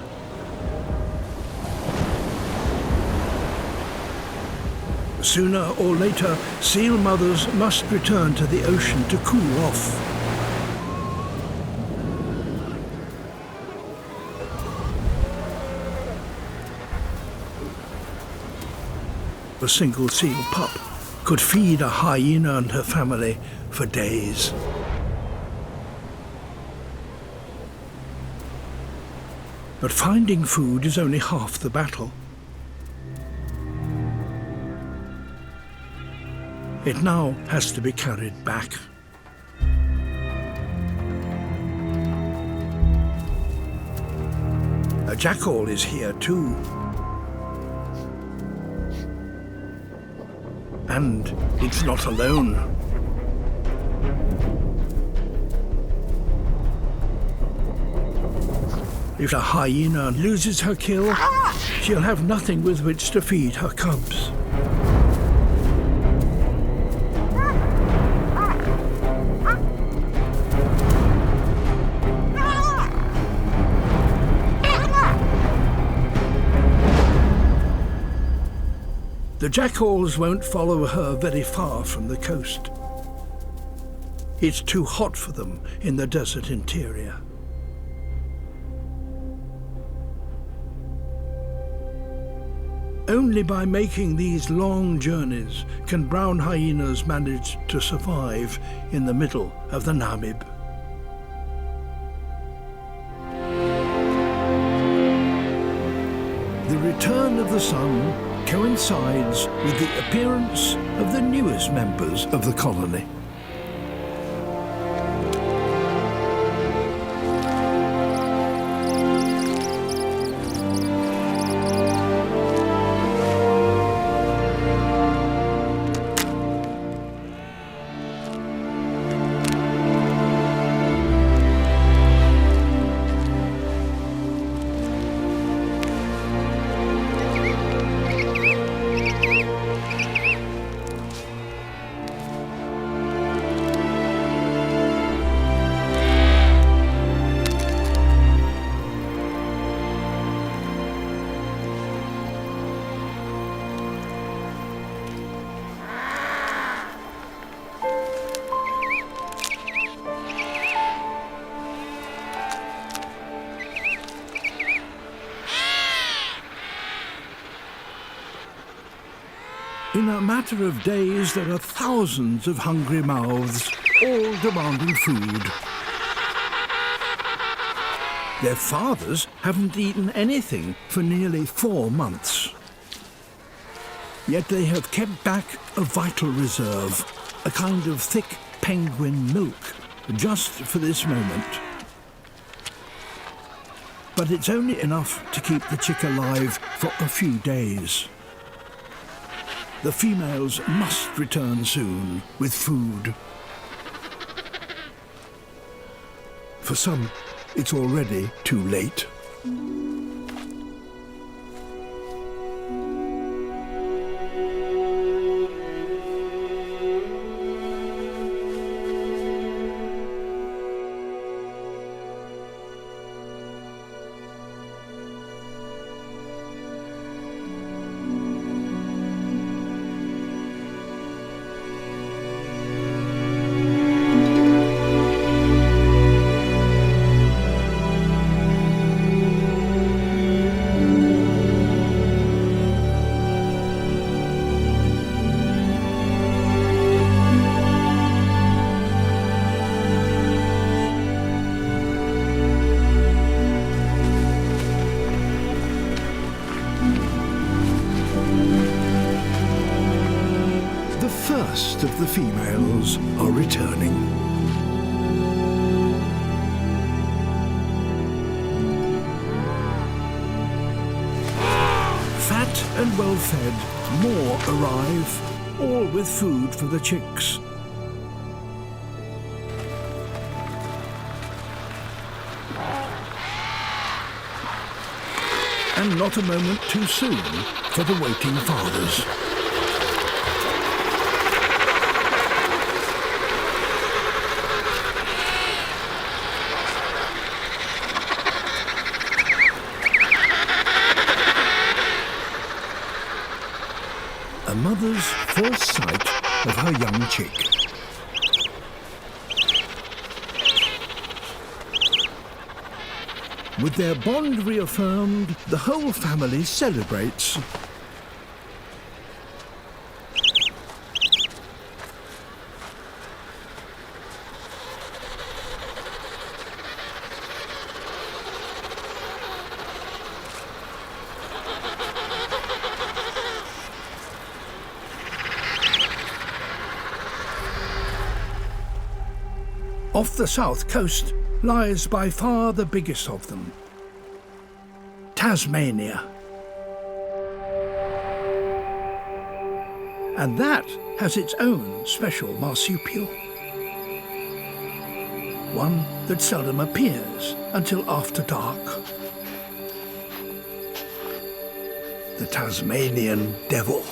Sooner or later, seal mothers must return to the ocean to cool off. A single seal pup could feed a hyena and her family for days. But finding food is only half the battle. It now has to be carried back. A jackal is here too. And it's not alone. If a hyena loses her kill, she'll have nothing with which to feed her cubs. The jackals won't follow her very far from the coast. It's too hot for them in the desert interior. Only by making these long journeys can brown hyenas manage to survive in the middle of the Namib. The return of the sun coincides with the appearance of the newest members of the colony. In a matter of days, there are thousands of hungry mouths, all demanding food. Their fathers haven't eaten anything for nearly 4 months. Yet they have kept back a vital reserve, a kind of thick penguin milk, just for this moment. But it's only enough to keep the chick alive for a few days. The females must return soon with food. For some, it's already too late. First of the females are returning. Fat and well-fed, more arrive, all with food for the chicks. and not a moment too soon for the waiting fathers. A mother's first sight of her young chick. With their bond reaffirmed, the whole family celebrates. Off the south coast lies by far the biggest of them, Tasmania. And that has its own special marsupial. One that seldom appears until after dark. The Tasmanian devil.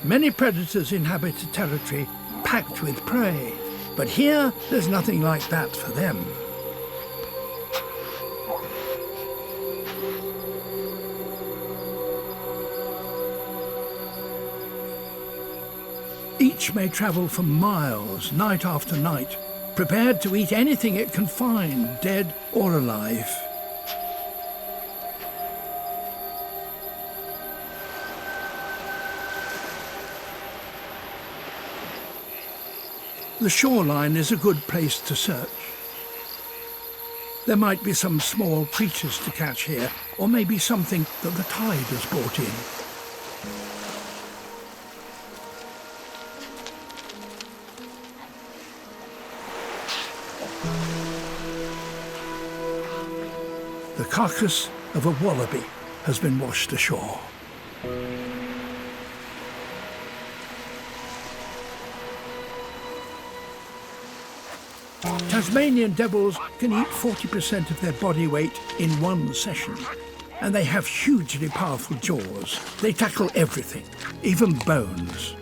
Many predators inhabit a territory packed with prey, but here there's nothing like that for them. Each may travel for miles, night after night, prepared to eat anything it can find, dead or alive. The shoreline is a good place to search. There might be some small creatures to catch here, or maybe something that the tide has brought in. The carcass of a wallaby has been washed ashore. Tasmanian devils can eat 40% of their body weight in one session, and they have hugely powerful jaws. They tackle everything, even bones.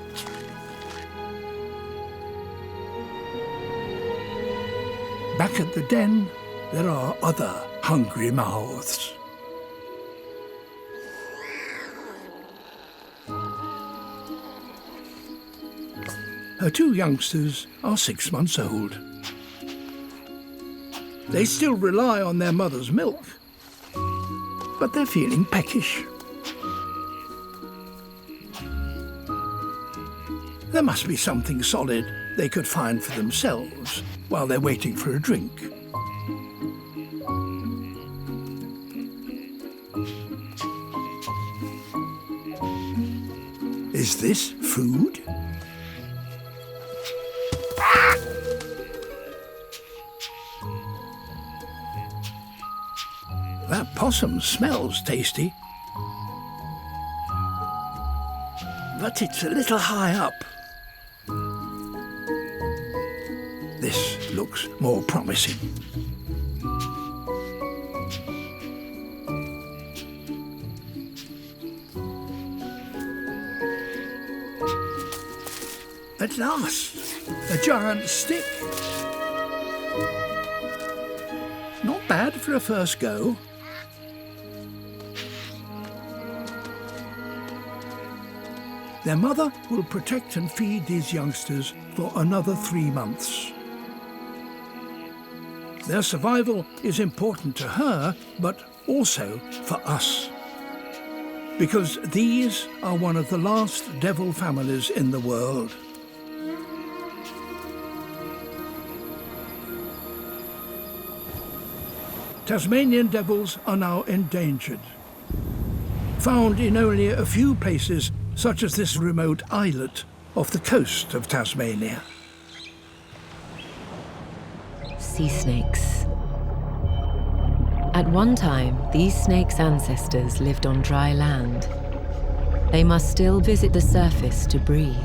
Back at the den, there are other hungry mouths. Her two youngsters are 6 months old. They still rely on their mother's milk, but they're feeling peckish. There must be something solid they could find for themselves while they're waiting for a drink. Is this food? That possum smells tasty, but it's a little high up. This looks more promising. At last, a giant stick. Not bad for a first go. Their mother will protect and feed these youngsters for another 3 months. Their survival is important to her, but also for us. Because these are one of the last devil families in the world. Tasmanian devils are now endangered. Found in only a few places, such as this remote islet off the coast of Tasmania. Sea snakes. At one time, these snakes' ancestors lived on dry land. They must still visit the surface to breathe.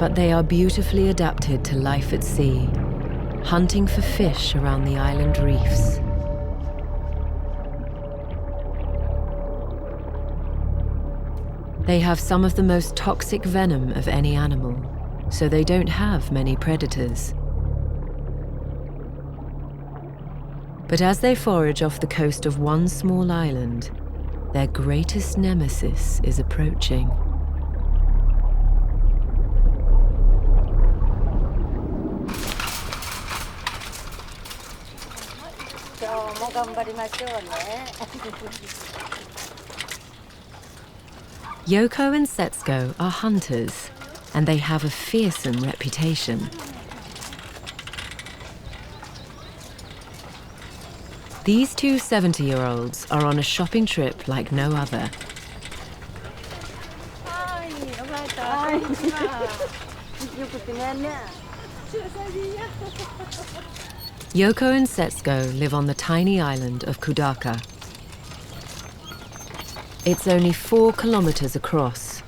But they are beautifully adapted to life at sea, hunting for fish around the island reefs. They have some of the most toxic venom of any animal, so they don't have many predators. But as they forage off the coast of one small island, their greatest nemesis is approaching. Yoko and Setsuko are hunters, and they have a fearsome reputation. These two 70-year-olds are on a shopping trip like no other. Yoko and Setsuko live on the tiny island of Kudaka. It's only 4 kilometers across,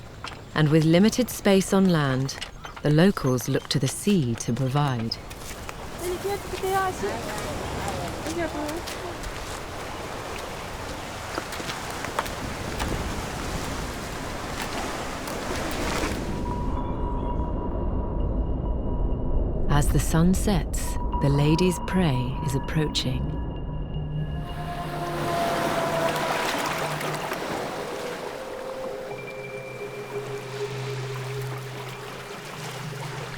and with limited space on land, the locals look to the sea to provide. As the sun sets, the lady's prey is approaching.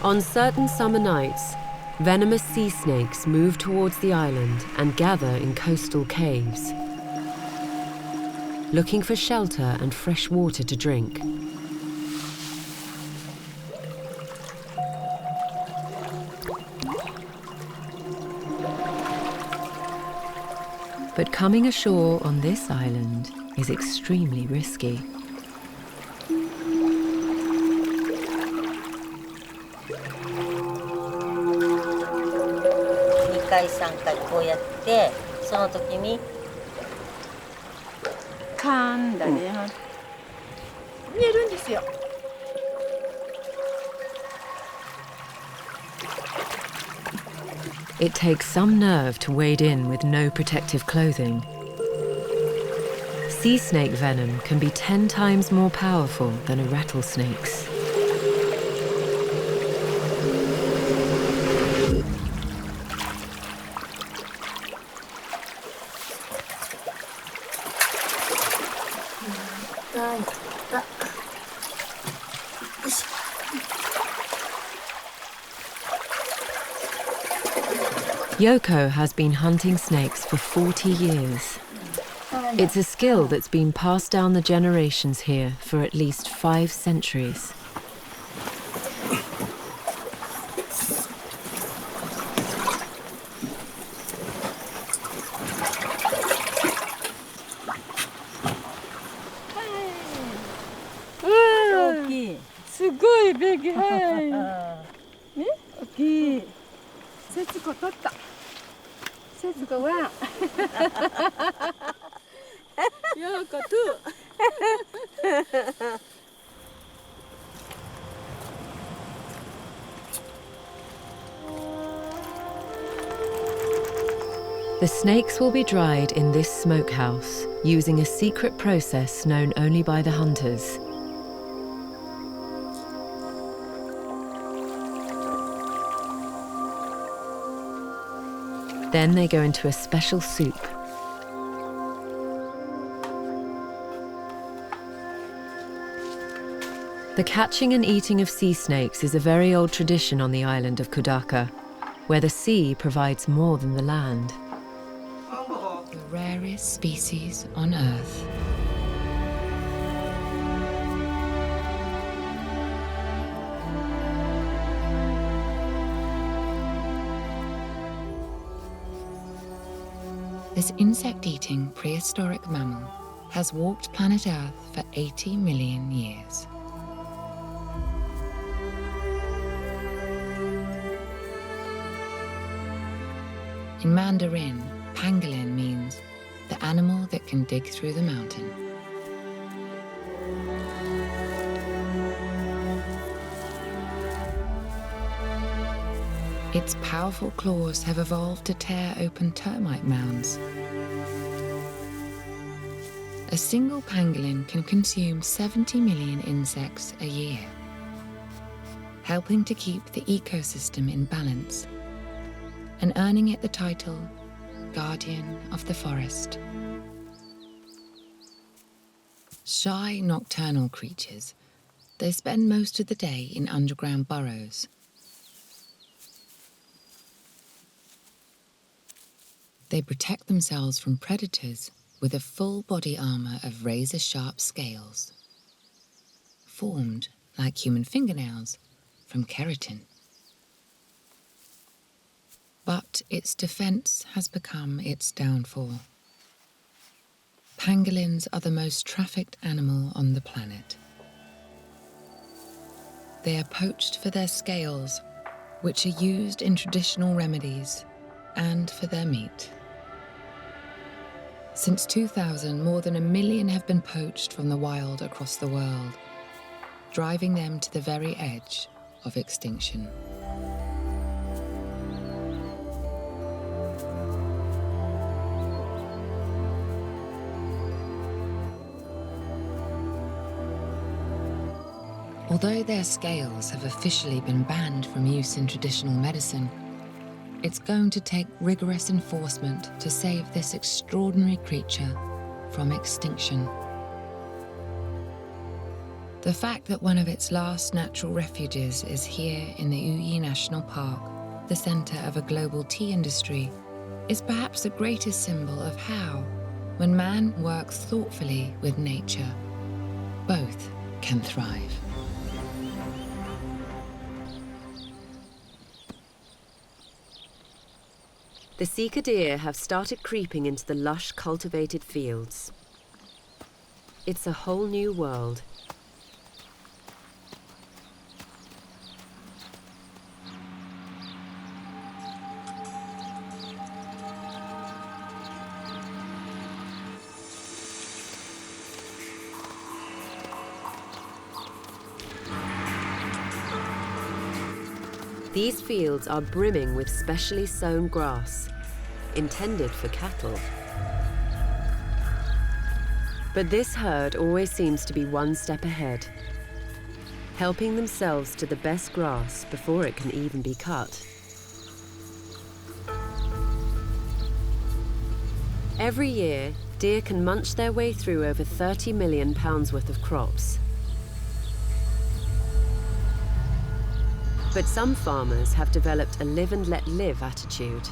On certain summer nights, venomous sea snakes move towards the island and gather in coastal caves, looking for shelter and fresh water to drink. But coming ashore on this island is extremely risky. It takes some nerve to wade in with no protective clothing. Sea snake venom can be 10 times more powerful than a rattlesnake's. Yoko has been hunting snakes for 40 years. It's a skill that's been passed down the generations here for at least 5 centuries. The snakes will be dried in this smokehouse using a secret process known only by the hunters. Then they go into a special soup. The catching and eating of sea snakes is a very old tradition on the island of Kudaka, where the sea provides more than the land. The rarest species on Earth. This insect-eating prehistoric mammal has walked planet Earth for 80 million years. In Mandarin, Pangolin means the animal that can dig through the mountain. Its powerful claws have evolved to tear open termite mounds. A single pangolin can consume 70 million insects a year, helping to keep the ecosystem in balance and earning it the title Guardian of the Forest. Shy nocturnal creatures, they spend most of the day in underground burrows. They protect themselves from predators with a full body armor of razor-sharp scales, formed, like human fingernails, from keratin. But its defense has become its downfall. Pangolins are the most trafficked animal on the planet. They are poached for their scales, which are used in traditional remedies, and for their meat. Since 2000, more than 1 million have been poached from the wild across the world, driving them to the very edge of extinction. Although their scales have officially been banned from use in traditional medicine, it's going to take rigorous enforcement to save this extraordinary creature from extinction. The fact that one of its last natural refuges is here in the Uyi National Park, the centre of a global tea industry, is perhaps the greatest symbol of how, when man works thoughtfully with nature, both can thrive. The sika deer have started creeping into the lush cultivated fields. It's a whole new world. These fields are brimming with specially sown grass, intended for cattle. But this herd always seems to be one step ahead, helping themselves to the best grass before it can even be cut. Every year, deer can munch their way through over 30 million pounds worth of crops. But some farmers have developed a live and let live attitude.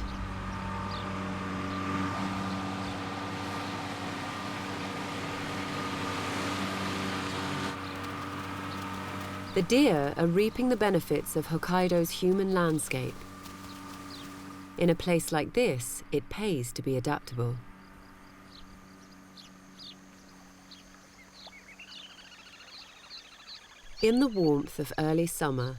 The deer are reaping the benefits of Hokkaido's human landscape. In a place like this, it pays to be adaptable. In the warmth of early summer,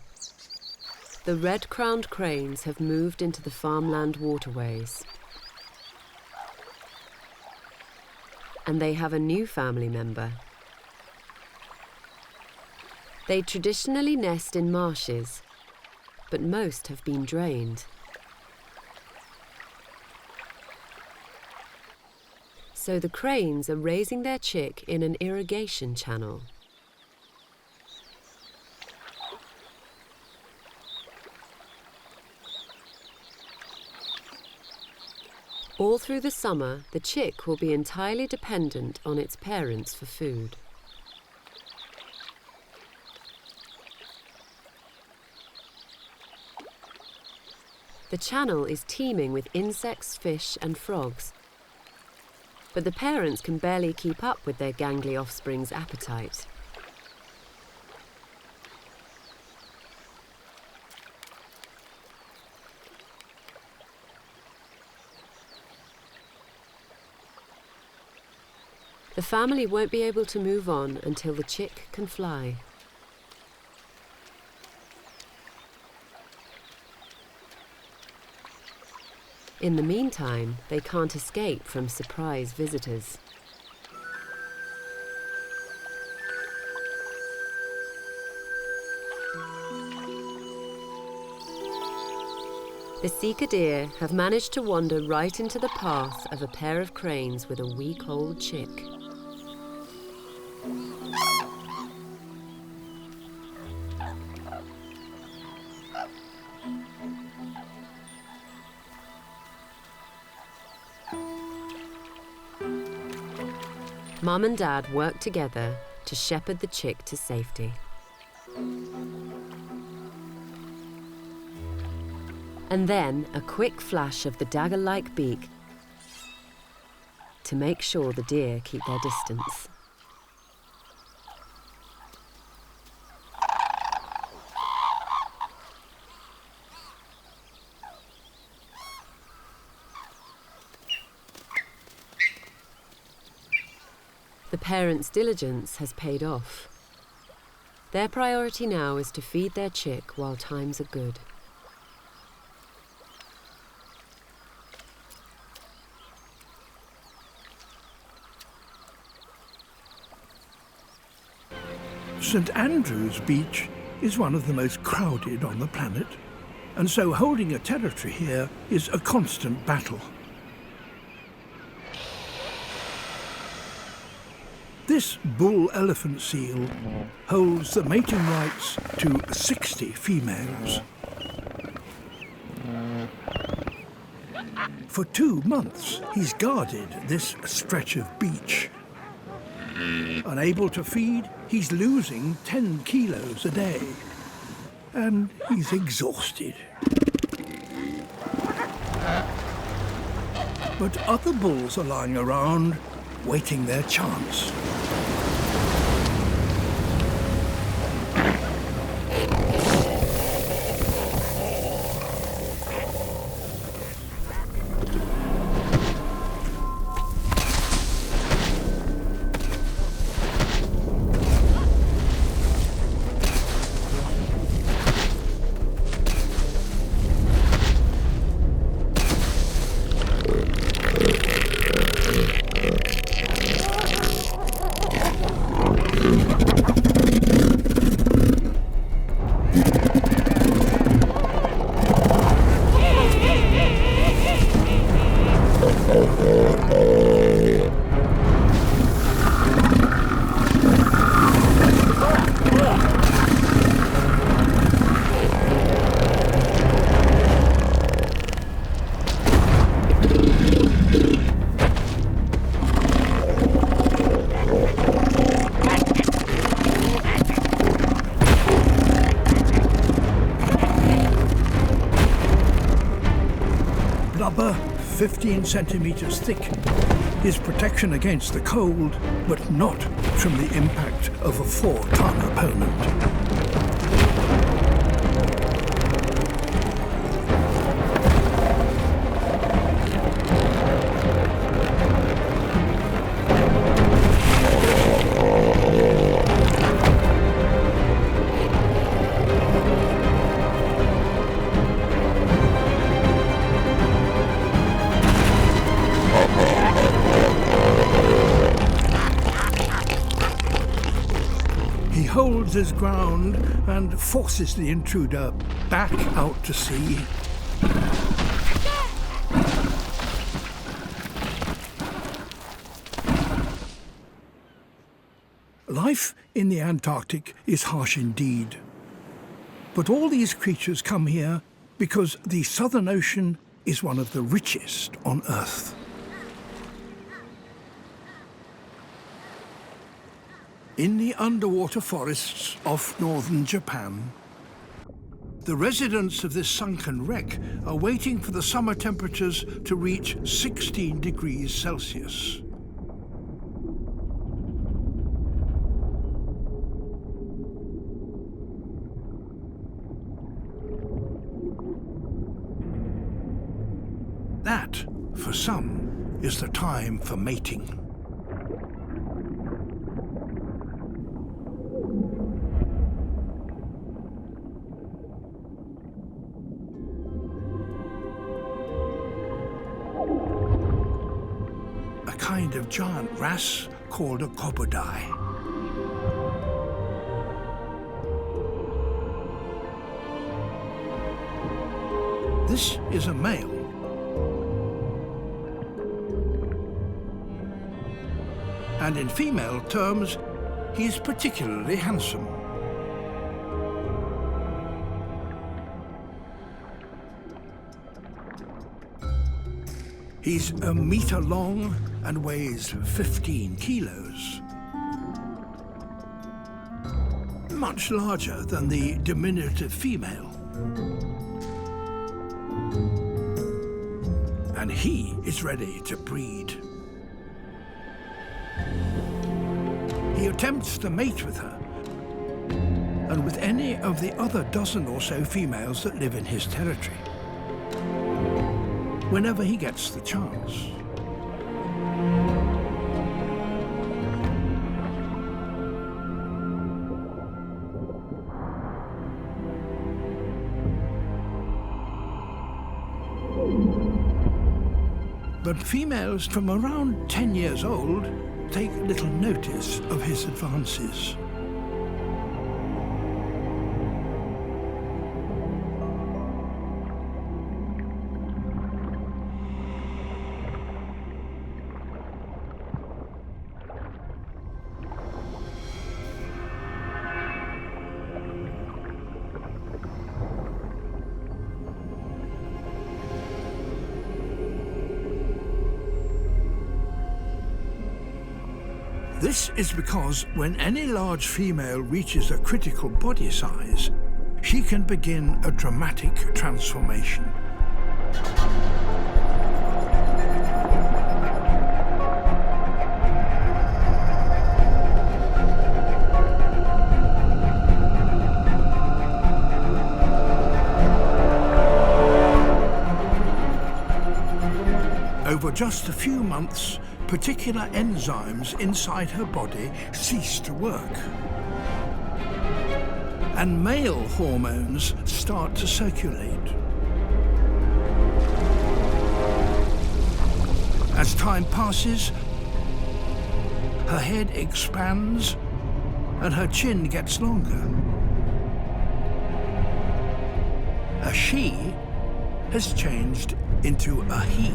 the red-crowned cranes have moved into the farmland waterways. And they have a new family member. They traditionally nest in marshes, but most have been drained. So the cranes are raising their chick in an irrigation channel. All through the summer, the chick will be entirely dependent on its parents for food. The channel is teeming with insects, fish, and frogs. But the parents can barely keep up with their gangly offspring's appetite. The family won't be able to move on until the chick can fly. In the meantime, they can't escape from surprise visitors. The Sika deer have managed to wander right into the path of a pair of cranes with a week-old chick. Mum and Dad work together to shepherd the chick to safety. And then a quick flash of the dagger-like beak to make sure the deer keep their distance. The parents' diligence has paid off. Their priority now is to feed their chick while times are good. St Andrew's Beach is one of the most crowded on the planet, and so holding a territory here is a constant battle. This bull elephant seal holds the mating rights to 60 females. For 2 months, he's guarded this stretch of beach. Unable to feed, he's losing 10 kilos a day. And he's exhausted. But other bulls are lying around, waiting their chance. Blubber, 15 centimeters thick, is protection against the cold, but not from the impact of a 4-ton opponent. Holds his ground and forces the intruder back out to sea. Life in the Antarctic is harsh indeed. But all these creatures come here because the Southern Ocean is one of the richest on Earth. In the underwater forests off northern Japan, the residents of this sunken wreck are waiting for the summer temperatures to reach 16 degrees Celsius. That, for some, is the time for mating. Kind of giant wrasse called a crocodile. This is a male. And in female terms, he's particularly handsome. He's a meter long and weighs 15 kilos. Much larger than the diminutive female. And he is ready to breed. He attempts to mate with her, and with any of the other dozen or so females that live in his territory, whenever he gets the chance. But females from around 10 years old take little notice of his advances. This is because when any large female reaches a critical body size, she can begin a dramatic transformation. Over just a few months, particular enzymes inside her body cease to work. And male hormones start to circulate. As time passes, her head expands and her chin gets longer. A she has changed into a he.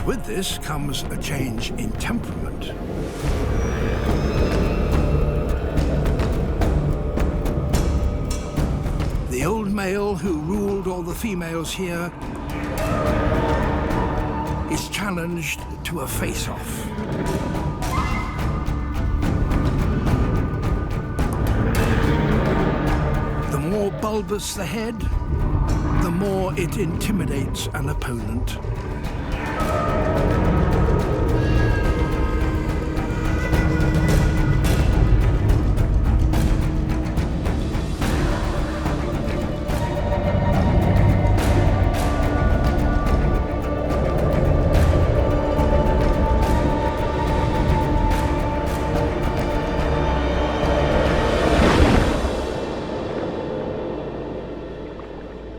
With this comes a change in temperament. The old male who ruled all the females here is challenged to a face-off. The more bulbous the head, the more it intimidates an opponent.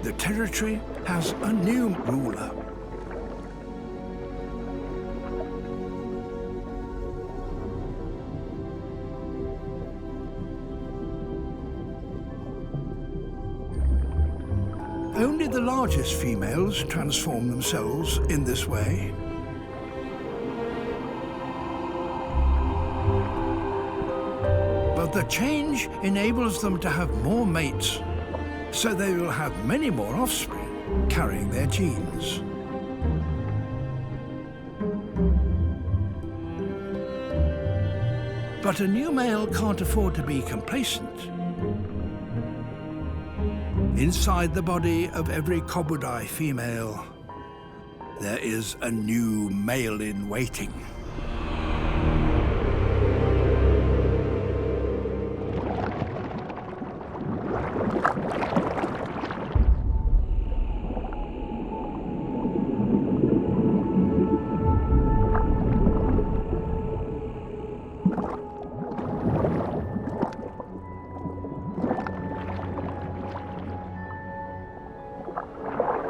The territory has a new ruler. Only the largest females transform themselves in this way. But the change enables them to have more mates, so they will have many more offspring carrying their genes. But a new male can't afford to be complacent. Inside the body of every Kobudai female, there is a new male in waiting.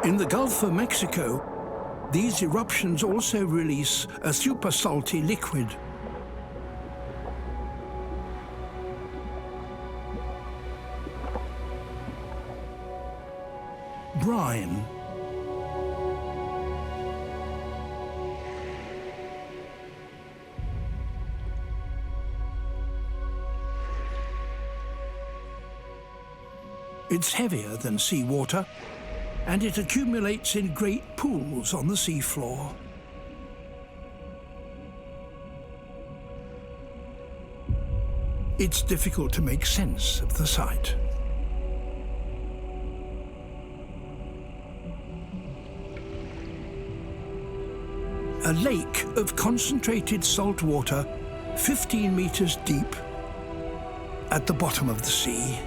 In the Gulf of Mexico, these eruptions also release a super salty liquid brine. It's heavier than seawater, and it accumulates in great pools on the seafloor. It's difficult to make sense of the sight. A lake of concentrated salt water, 15 meters deep, at the bottom of the sea.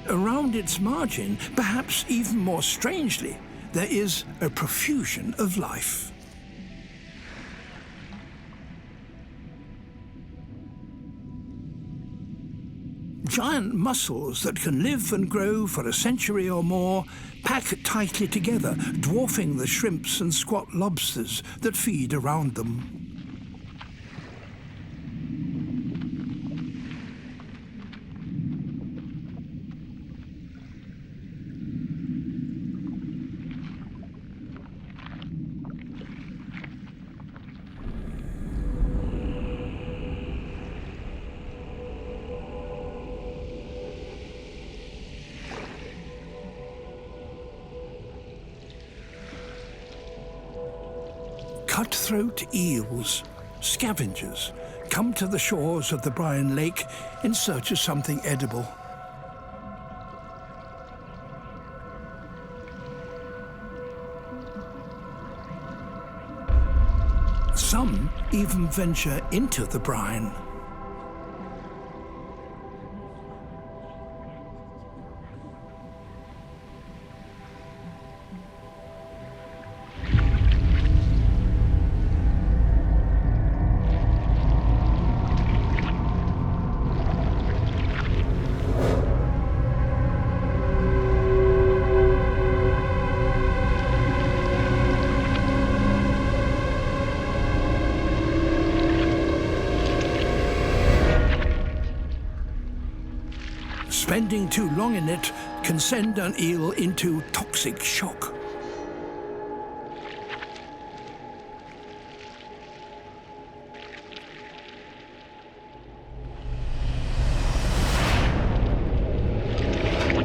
Around its margin, perhaps even more strangely, there is a profusion of life. Giant mussels that can live and grow for a century or more pack tightly together, dwarfing the shrimps and squat lobsters that feed around them. Cutthroat eels, scavengers, come to the shores of the brine lake in search of something edible. Some even venture into the brine. Spending too long in it can send an eel into toxic shock.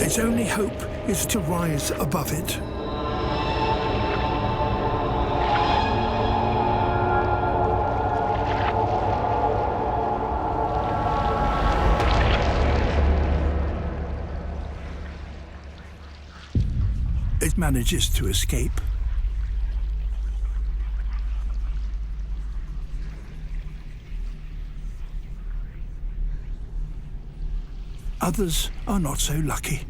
Its only hope is to rise above it. It manages to escape. Others are not so lucky.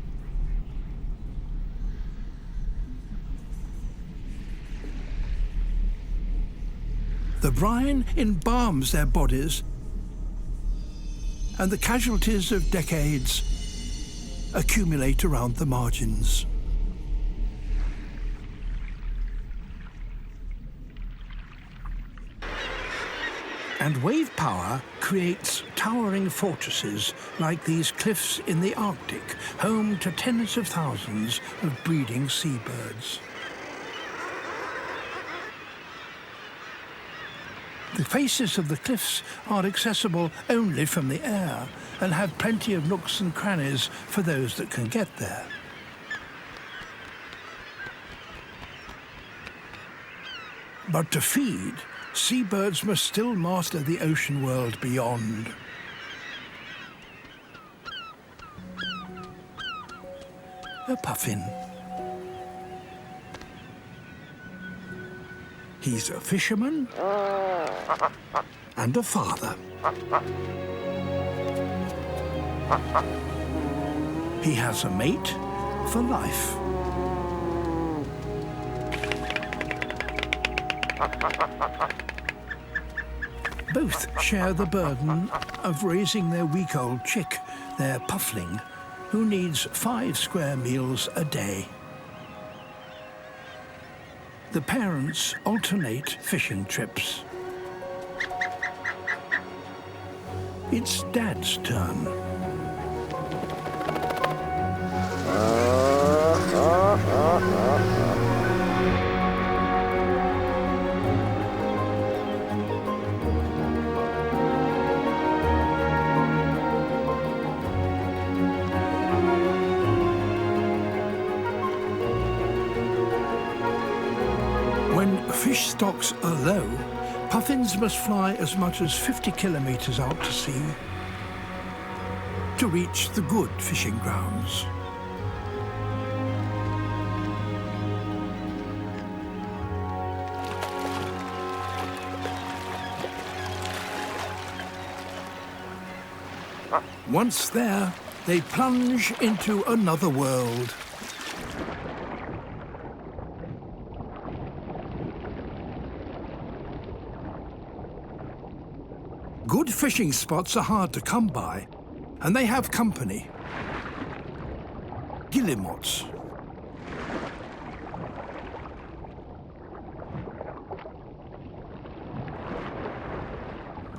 The brine embalms their bodies, and the casualties of decades accumulate around the margins. And wave power creates towering fortresses like these cliffs in the Arctic, home to tens of thousands of breeding seabirds. The faces of the cliffs are accessible only from the air and have plenty of nooks and crannies for those that can get there. But to feed, seabirds must still master the ocean world beyond. A puffin. He's a fisherman and a father. He has a mate for life. Both share the burden of raising their week-old chick, their puffling, who needs 5 square meals a day. The parents alternate fishing trips. It's Dad's turn. When fish stocks are low, puffins must fly as much as 50 kilometers out to sea to reach the good fishing grounds. Once there, they plunge into another world. Good fishing spots are hard to come by, and they have company. Guillemots.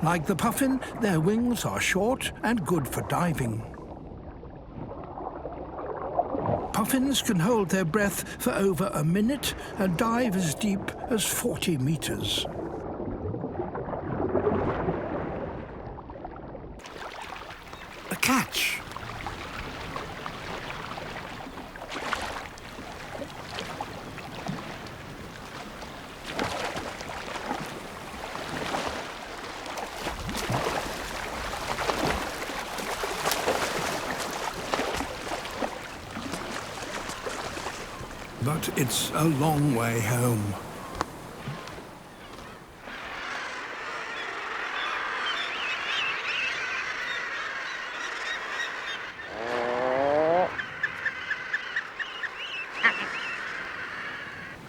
Like the puffin, their wings are short and good for diving. Puffins can hold their breath for over a minute and dive as deep as 40 meters. A catch. But it's a long way home.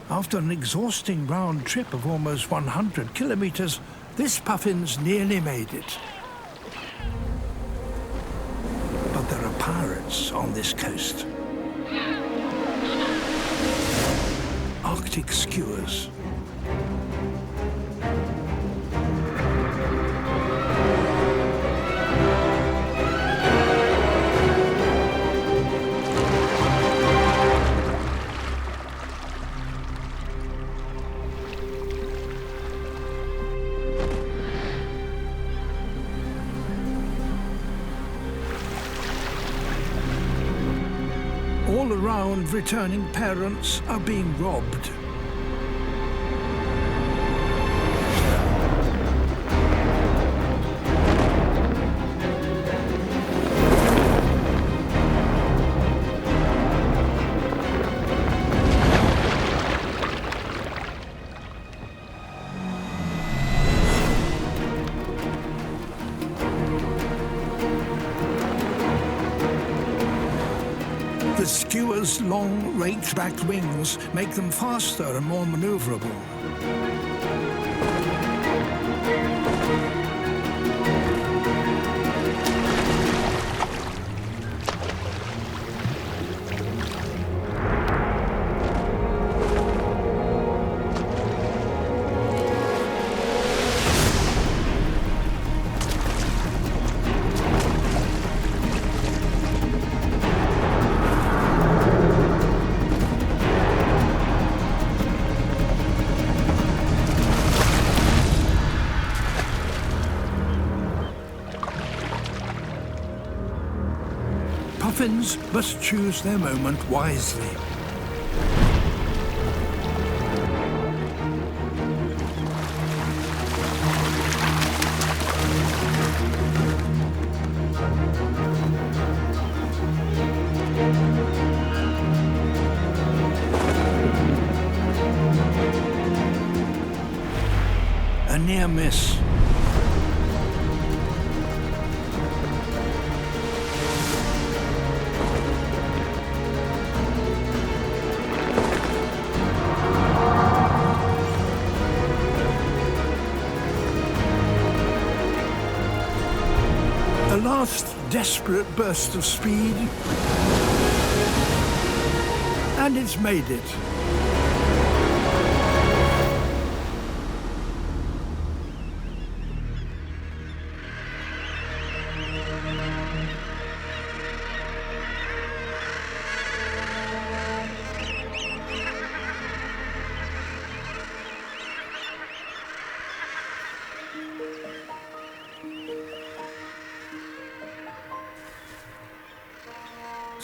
After an exhausting round trip of almost 100 kilometers, this puffin's nearly made it. But there are pirates on this coast. Arctic skuas. All around, returning parents are being robbed. The skuas' long, raked-back wings make them faster and more maneuverable. Puffins must choose their moment wisely. A near miss. A last desperate burst of speed, and it's made it.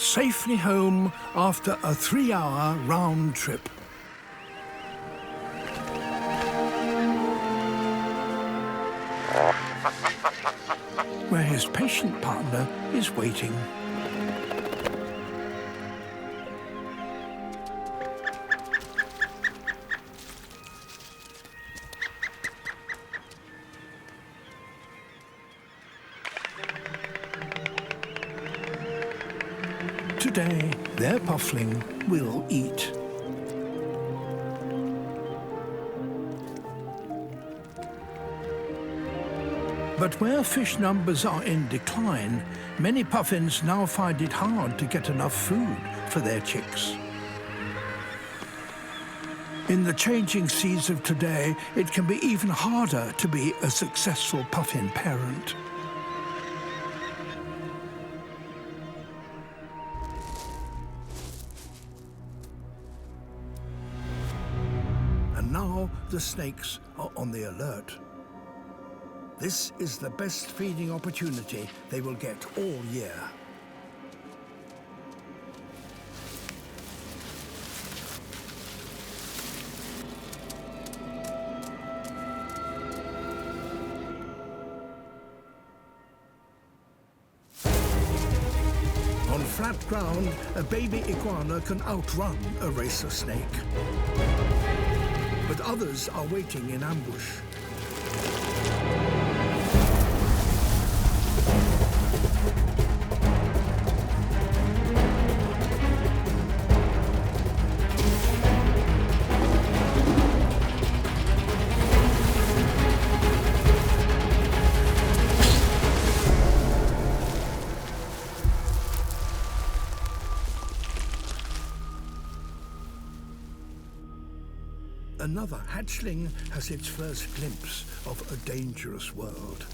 safely home after a 3-hour round trip. Where his patient partner is waiting. Today, their puffling will eat. But where fish numbers are in decline, many puffins now find it hard to get enough food for their chicks. In the changing seas of today, it can be even harder to be a successful puffin parent. And now the snakes are on the alert. This is the best feeding opportunity they will get all year. On flat ground, a baby iguana can outrun a racer snake. But others are waiting in ambush. Another hatchling has its first glimpse of a dangerous world.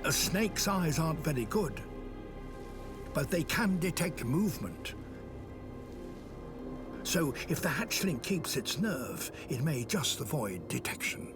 A snake's eyes aren't very good, but they can detect movement. So if the hatchling keeps its nerve, it may just avoid detection.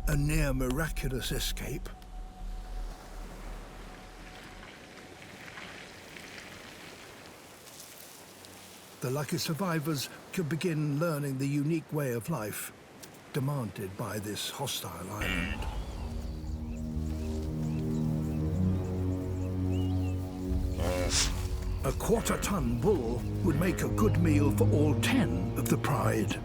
A near miraculous escape. the lucky survivors could begin learning the unique way of life demanded by this hostile island. A quarter-ton bull would make a good meal for all 10 of the pride.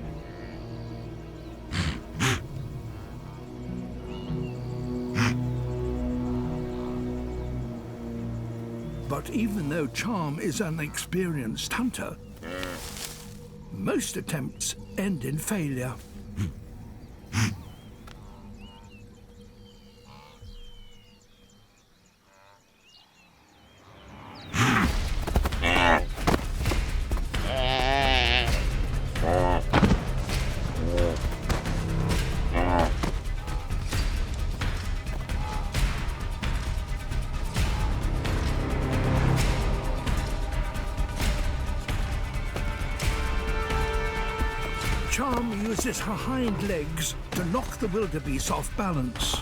But even though Charm is an experienced hunter, most attempts end in failure. Charm uses her hind legs to knock the wildebeest off balance.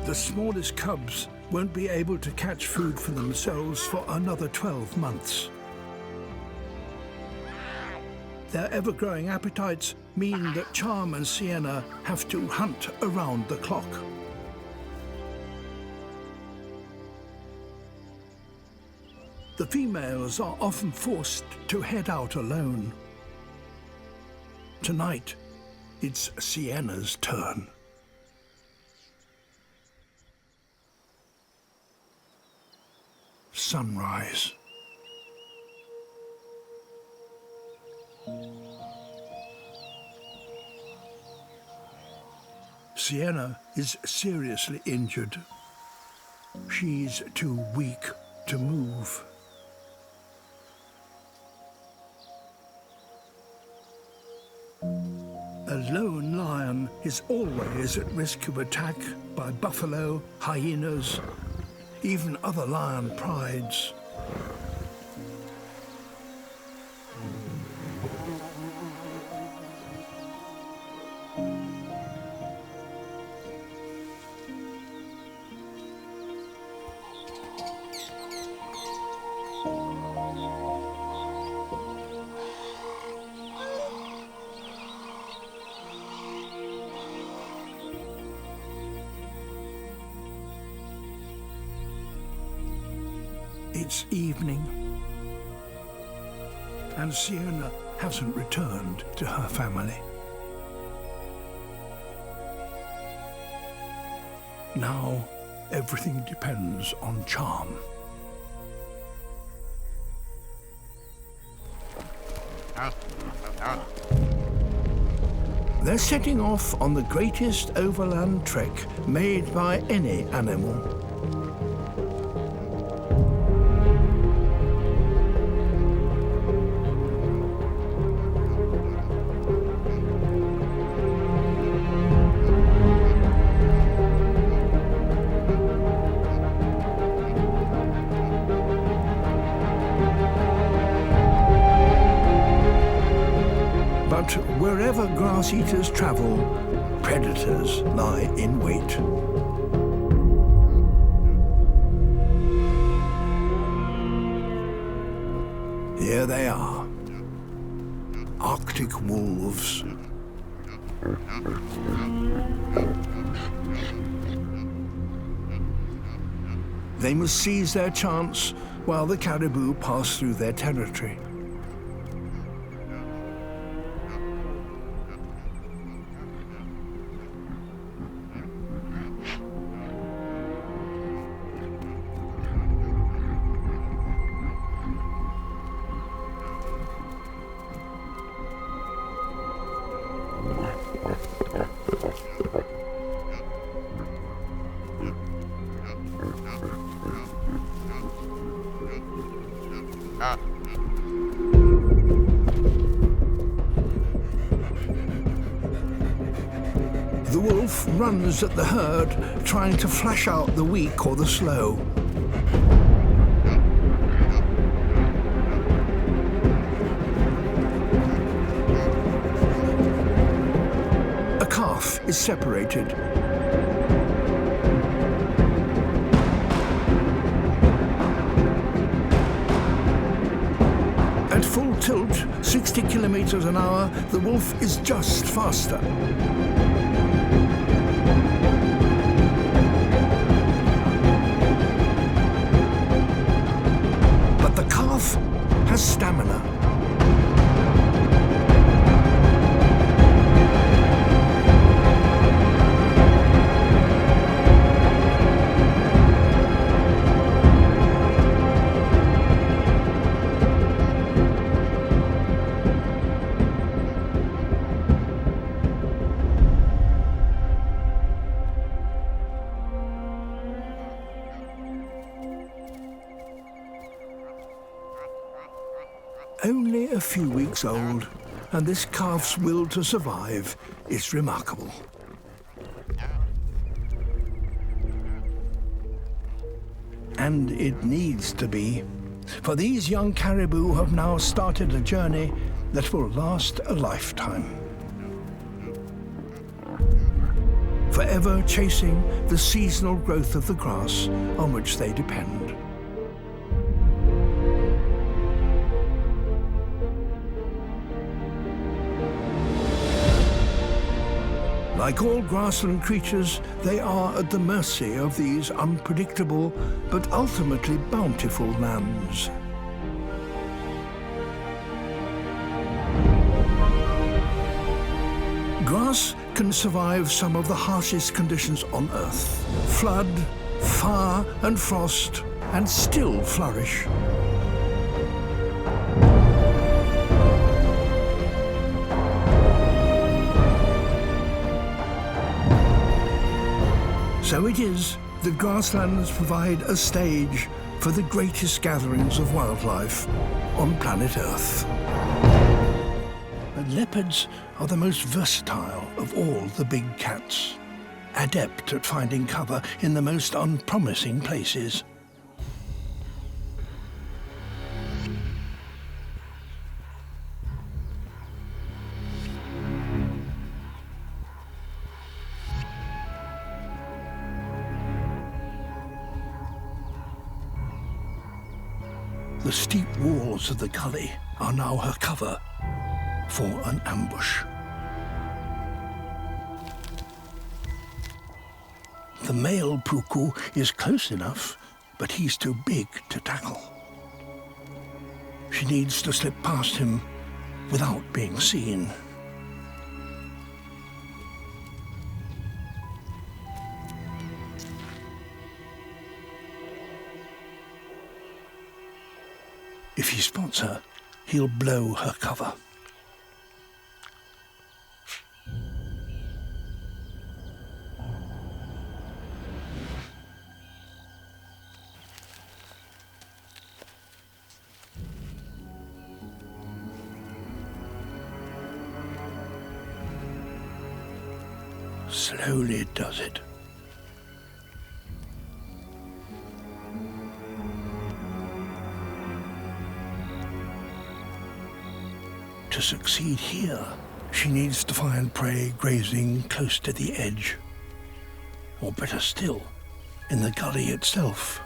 The smallest cubs won't be able to catch food for themselves for another 12 months. Their ever-growing appetites mean that Charm and Sienna have to hunt around the clock. The females are often forced to head out alone. Tonight, it's Sienna's turn. Sunrise. Sienna is seriously injured. She's too weak to move. A lone lion is always at risk of attack by buffalo, hyenas, even other lion prides. It's evening, and Sienna hasn't returned to her family. Now, everything depends on Charm. They're setting off on the greatest overland trek made by any animal. Wherever grass-eaters travel, predators lie in wait. Here they are, Arctic wolves. They must seize their chance while the caribou pass through their territory. The wolf runs at the herd, trying to flash out the weak or the slow. A calf is separated. At full tilt, 60 kilometers an hour, the wolf is just faster. But the calf has stamina. Only a few weeks old, and this calf's will to survive is remarkable. And it needs to be, for these young caribou have now started a journey that will last a lifetime. Forever chasing the seasonal growth of the grass on which they depend. Like all grassland creatures, they are at the mercy of these unpredictable but ultimately bountiful lands. Grass can survive some of the harshest conditions on Earth: flood, fire and frost, and still flourish. So it is that grasslands provide a stage for the greatest gatherings of wildlife on planet Earth. And leopards are the most versatile of all the big cats, adept at finding cover in the most unpromising places. The steep walls of the gully are now her cover for an ambush. The male puku is close enough, but he's too big to tackle. She needs to slip past him without being seen. If he spots her, he'll blow her cover. Slowly does it. To succeed here, she needs to find prey grazing close to the edge, or better still, in the gully itself.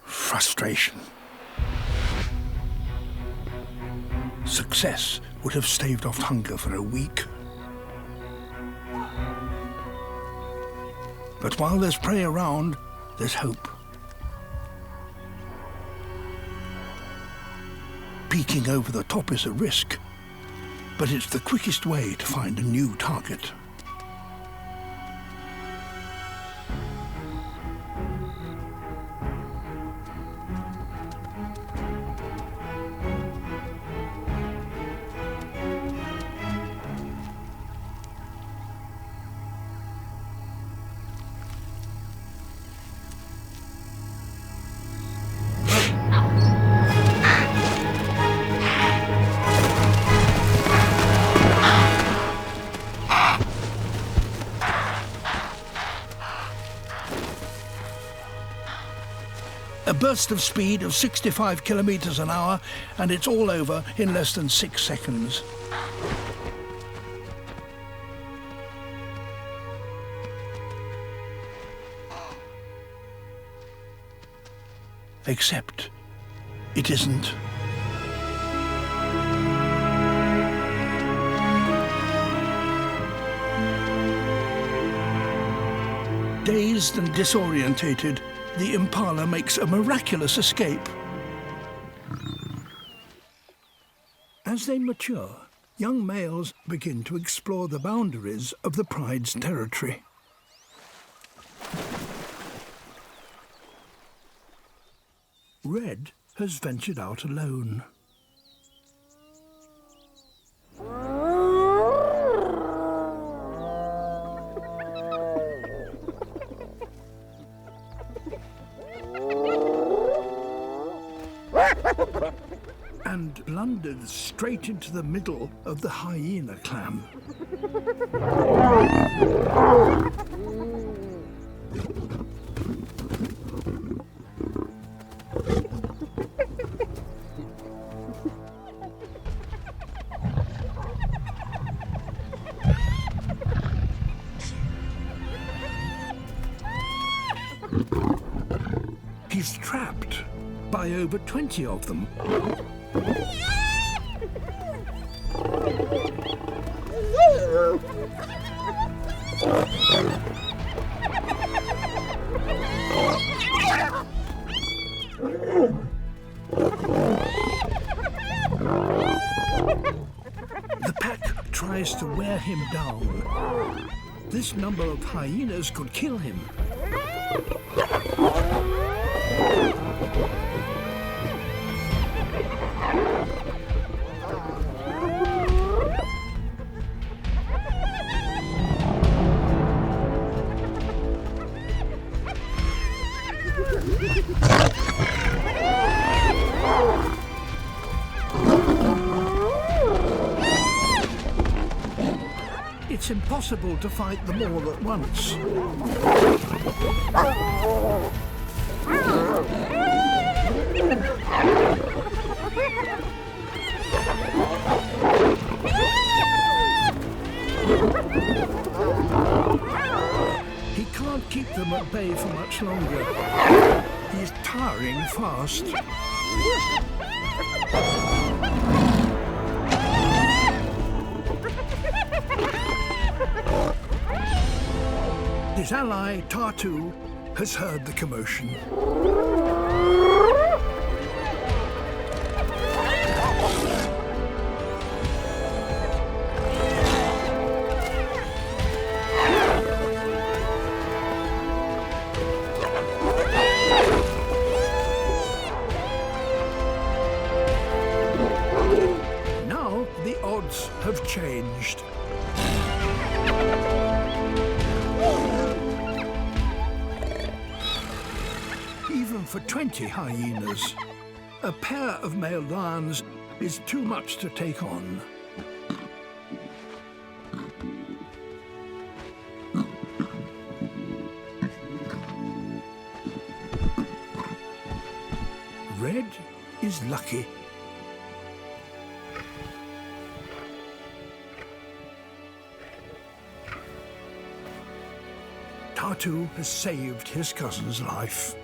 Frustration. Success would have staved off hunger for a week. But while there's prey around, there's hope. Peeking over the top is a risk, but it's the quickest way to find a new target. A burst of speed of 65 kilometers an hour, and it's all over in less than 6 seconds. Except it isn't. Dazed and disorientated, the impala makes a miraculous escape. As they mature, young males begin to explore the boundaries of the pride's territory. Red has ventured out alone. And blundered straight into the middle of the hyena clan. He's trapped by over 20 of them. The pack tries to wear him down. This number of hyenas could kill him. It's impossible to fight them all at once. He can't keep them at bay for much longer. He's tiring fast. His ally, Tartu, has heard the commotion. Now the odds have changed. For 20 hyenas, a pair of male lions is too much to take on. Red is lucky. Tartu has saved his cousin's life.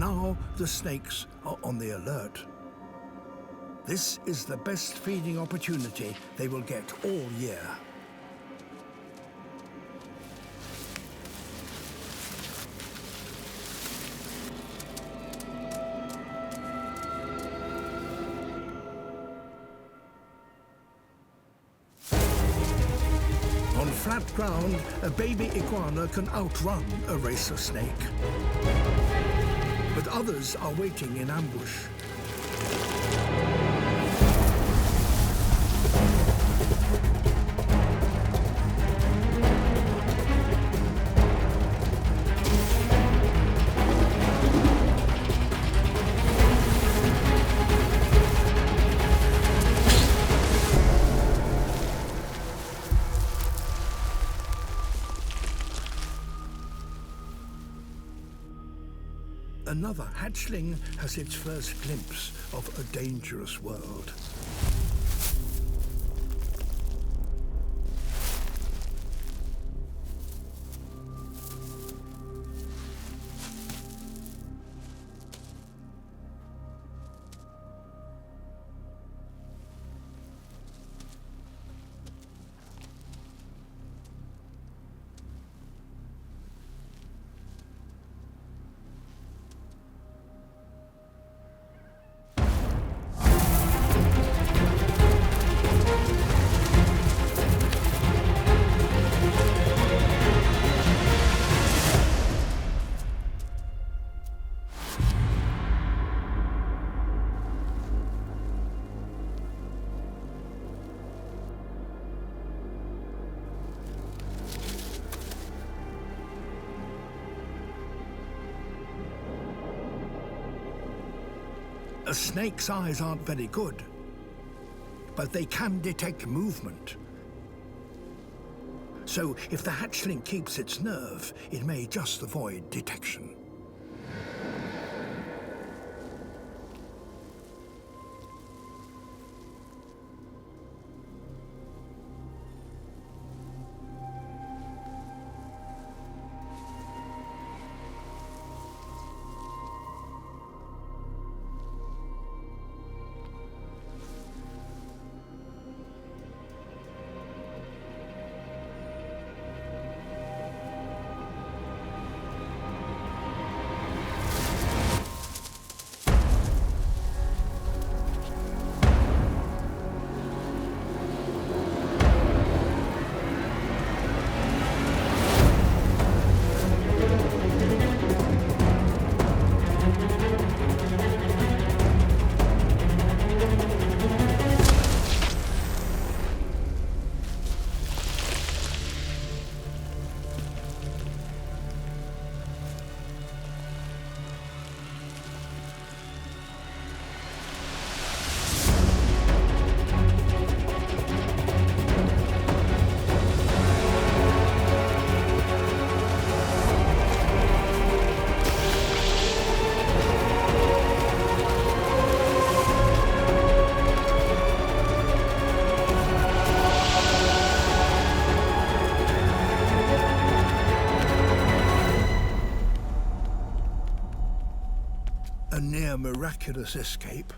Now the snakes are on the alert. This is the best feeding opportunity they will get all year. On flat ground, a baby iguana can outrun a racer snake. But others are waiting in ambush. Another hatchling has its first glimpse of a dangerous world. A snake's eyes aren't very good, but they can detect movement. So if the hatchling keeps its nerve, it may just avoid detection. A near miraculous escape.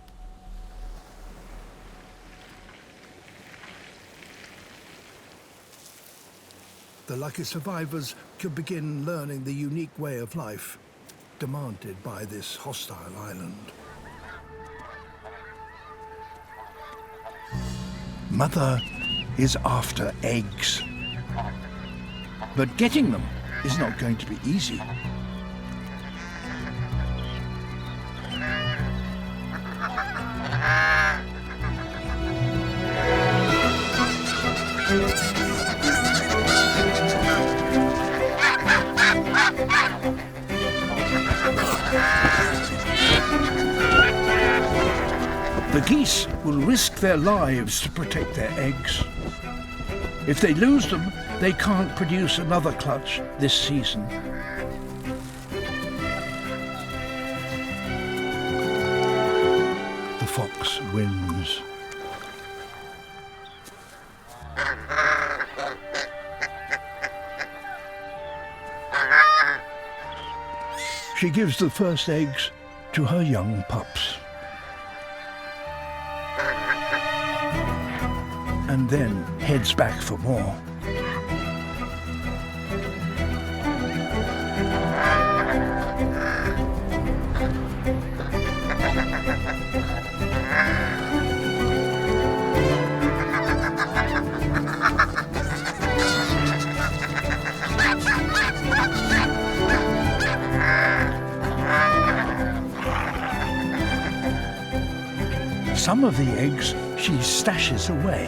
The lucky survivors could begin learning the unique way of life demanded by this hostile island. Mother is after eggs. But getting them is not going to be easy. The geese will risk their lives to protect their eggs. If they lose them, they can't produce another clutch this season. The fox wins. she gives the first eggs to her young pups. And then heads back for more. Some of the eggs she stashes away.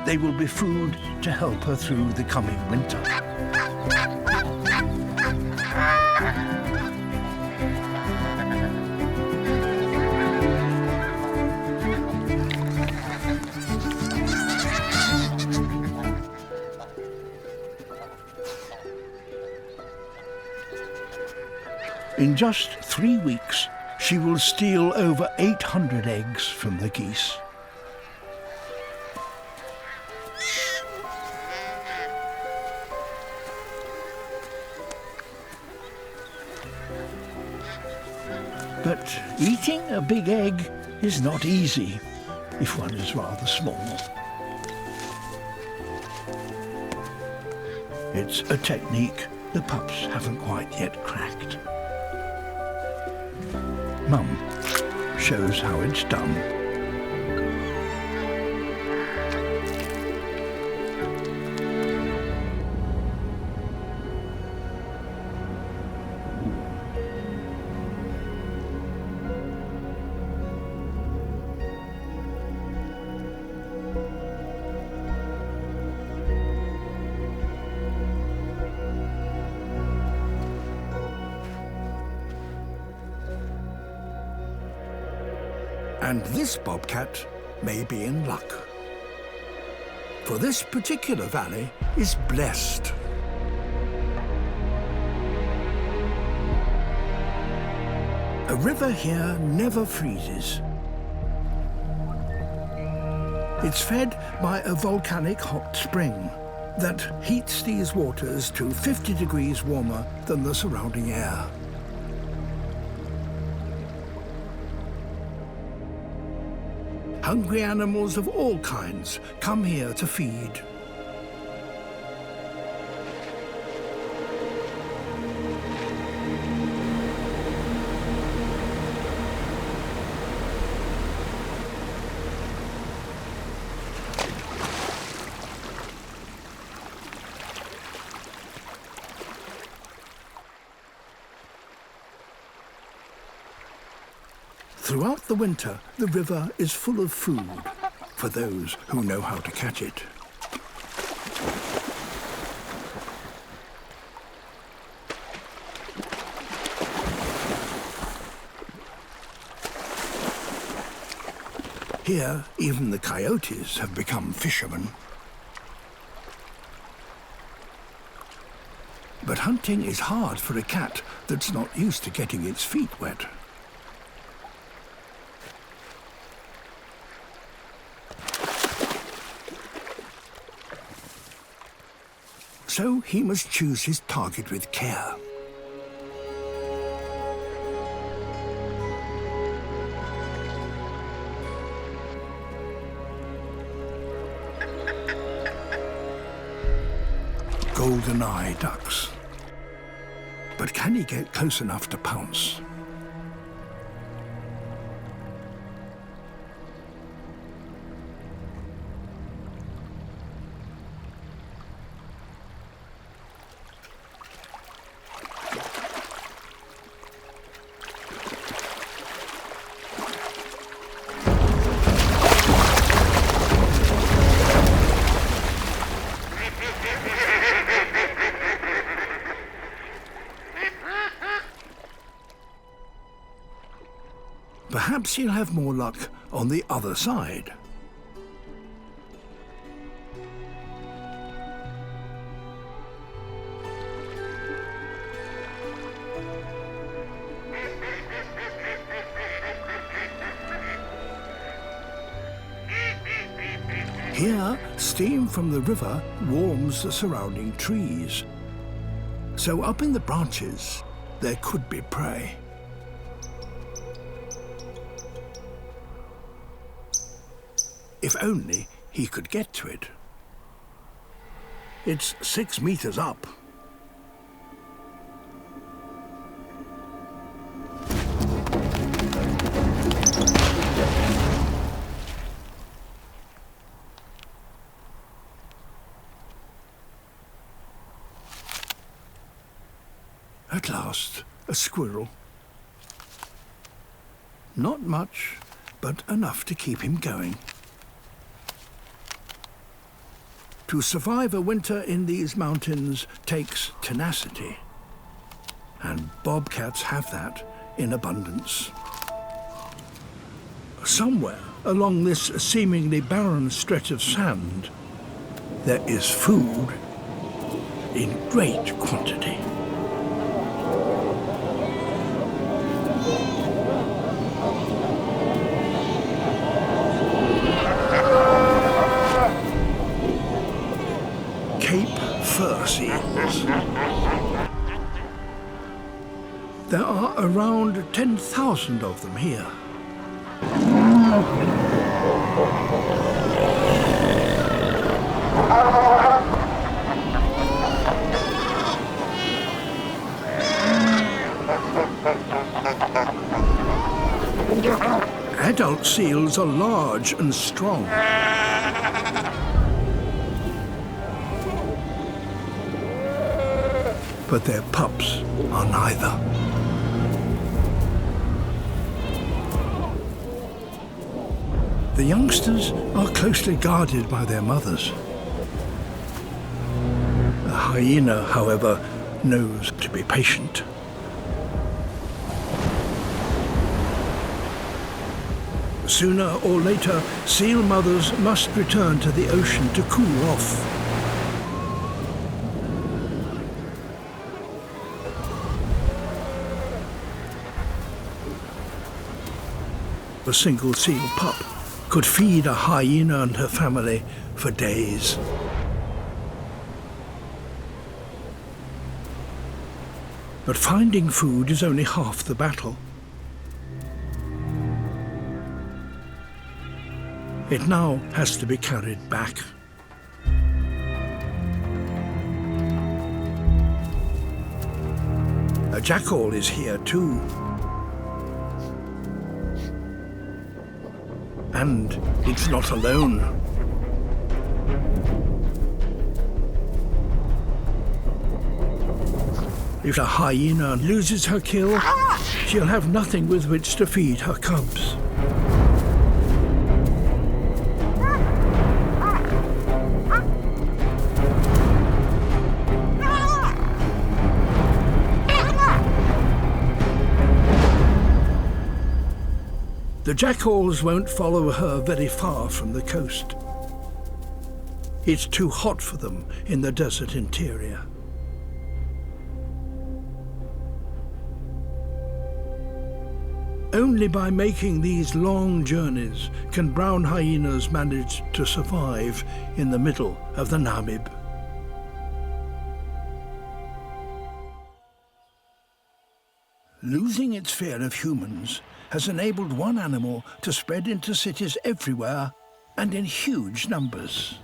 They will be food to help her through the coming winter. In just 3 weeks, she will steal over 800 eggs from the geese. But eating a big egg is not easy if one is rather small. It's a technique the pups haven't quite yet cracked. Mum shows how it's done. And this bobcat may be in luck. For this particular valley is blessed. A river here never freezes. It's fed by a volcanic hot spring that heats these waters to 50 degrees warmer than the surrounding air. Hungry animals of all kinds come here to feed. Throughout the winter, the river is full of food for those who know how to catch it. Here, even the coyotes have become fishermen. But hunting is hard for a cat that's not used to getting its feet wet. So he must choose his target with care. Golden-eye ducks. But can he get close enough to pounce? Perhaps he'll have more luck on the other side. Here, steam from the river warms the surrounding trees, So up in the branches, there could be prey. If only he could get to it. It's 6 meters up. At last, a squirrel. Not much, but enough to keep him going. To survive a winter in these mountains takes tenacity, and bobcats have that in abundance. Somewhere along this seemingly barren stretch of sand, there is food in great quantity. Fur seals. There are around 10,000 of them here. Adult seals are large and strong. But their pups are neither. The youngsters are closely guarded by their mothers. A hyena, however, knows to be patient. Sooner or later, seal mothers must return to the ocean to cool off. A single seal pup could feed a hyena and her family for days. But finding food is only half the battle. It now has to be carried back. A jackal is here too. And it's not alone. If a hyena loses her kill, she'll have nothing with which to feed her cubs. The jackals won't follow her very far from the coast. It's too hot for them in the desert interior. Only by making these long journeys can brown hyenas manage to survive in the middle of the Namib. Losing its fear of humans has enabled one animal to spread into cities everywhere and in huge numbers.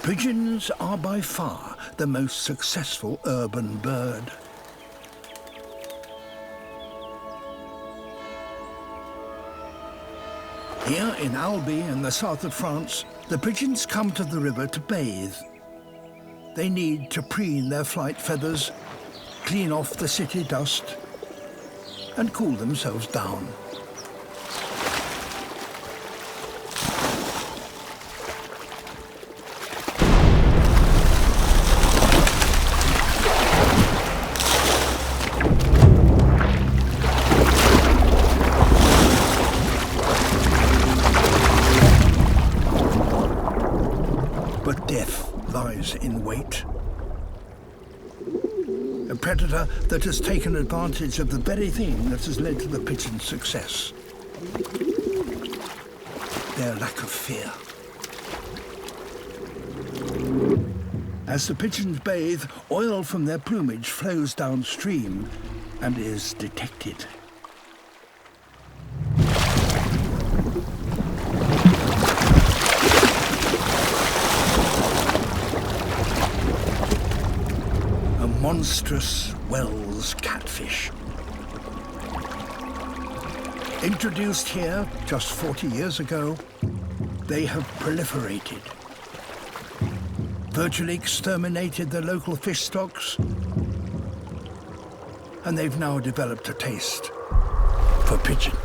Pigeons are by far the most successful urban bird. Here in Albi in the south of France, the pigeons come to the river to bathe. They need to preen their flight feathers, clean off the city dust, and cool themselves down. But death lies in wait. A predator that has taken advantage of the very thing that has led to the pigeon's success. their lack of fear. As the pigeons bathe, oil from their plumage flows downstream and is detected. A monstrous Wells catfish. Introduced here just 40 years ago, they have proliferated, virtually exterminated the local fish stocks, and they've now developed a taste for pigeon.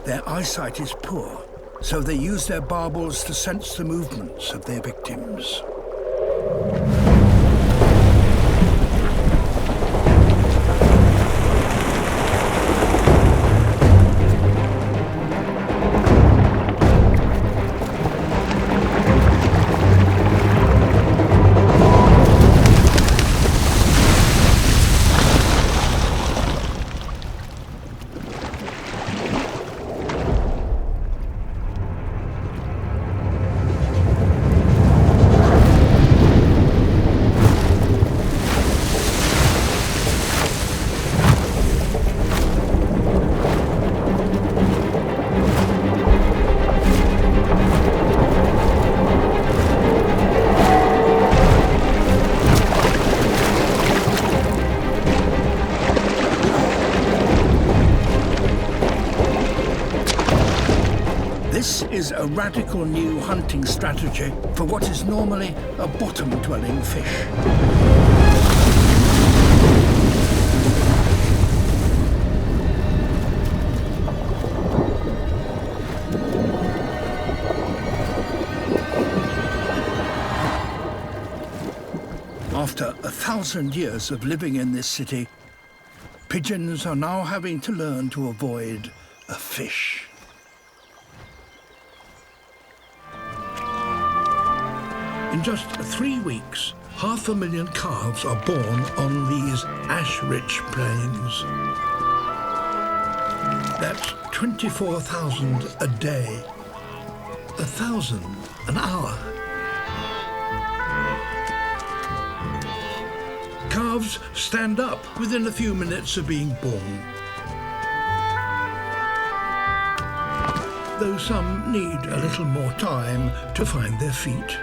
Their eyesight is poor, so they use their barbels to sense the movements of their victims. This is a radical new hunting strategy for what is normally a bottom-dwelling fish. After 1,000 years of living in this city, pigeons are now having to learn to avoid a fish. In just 3 weeks, 500,000 calves are born on these ash-rich plains. That's 24,000 a day, 1,000 an hour. Calves stand up within a few minutes of being born, though some need a little more time to find their feet.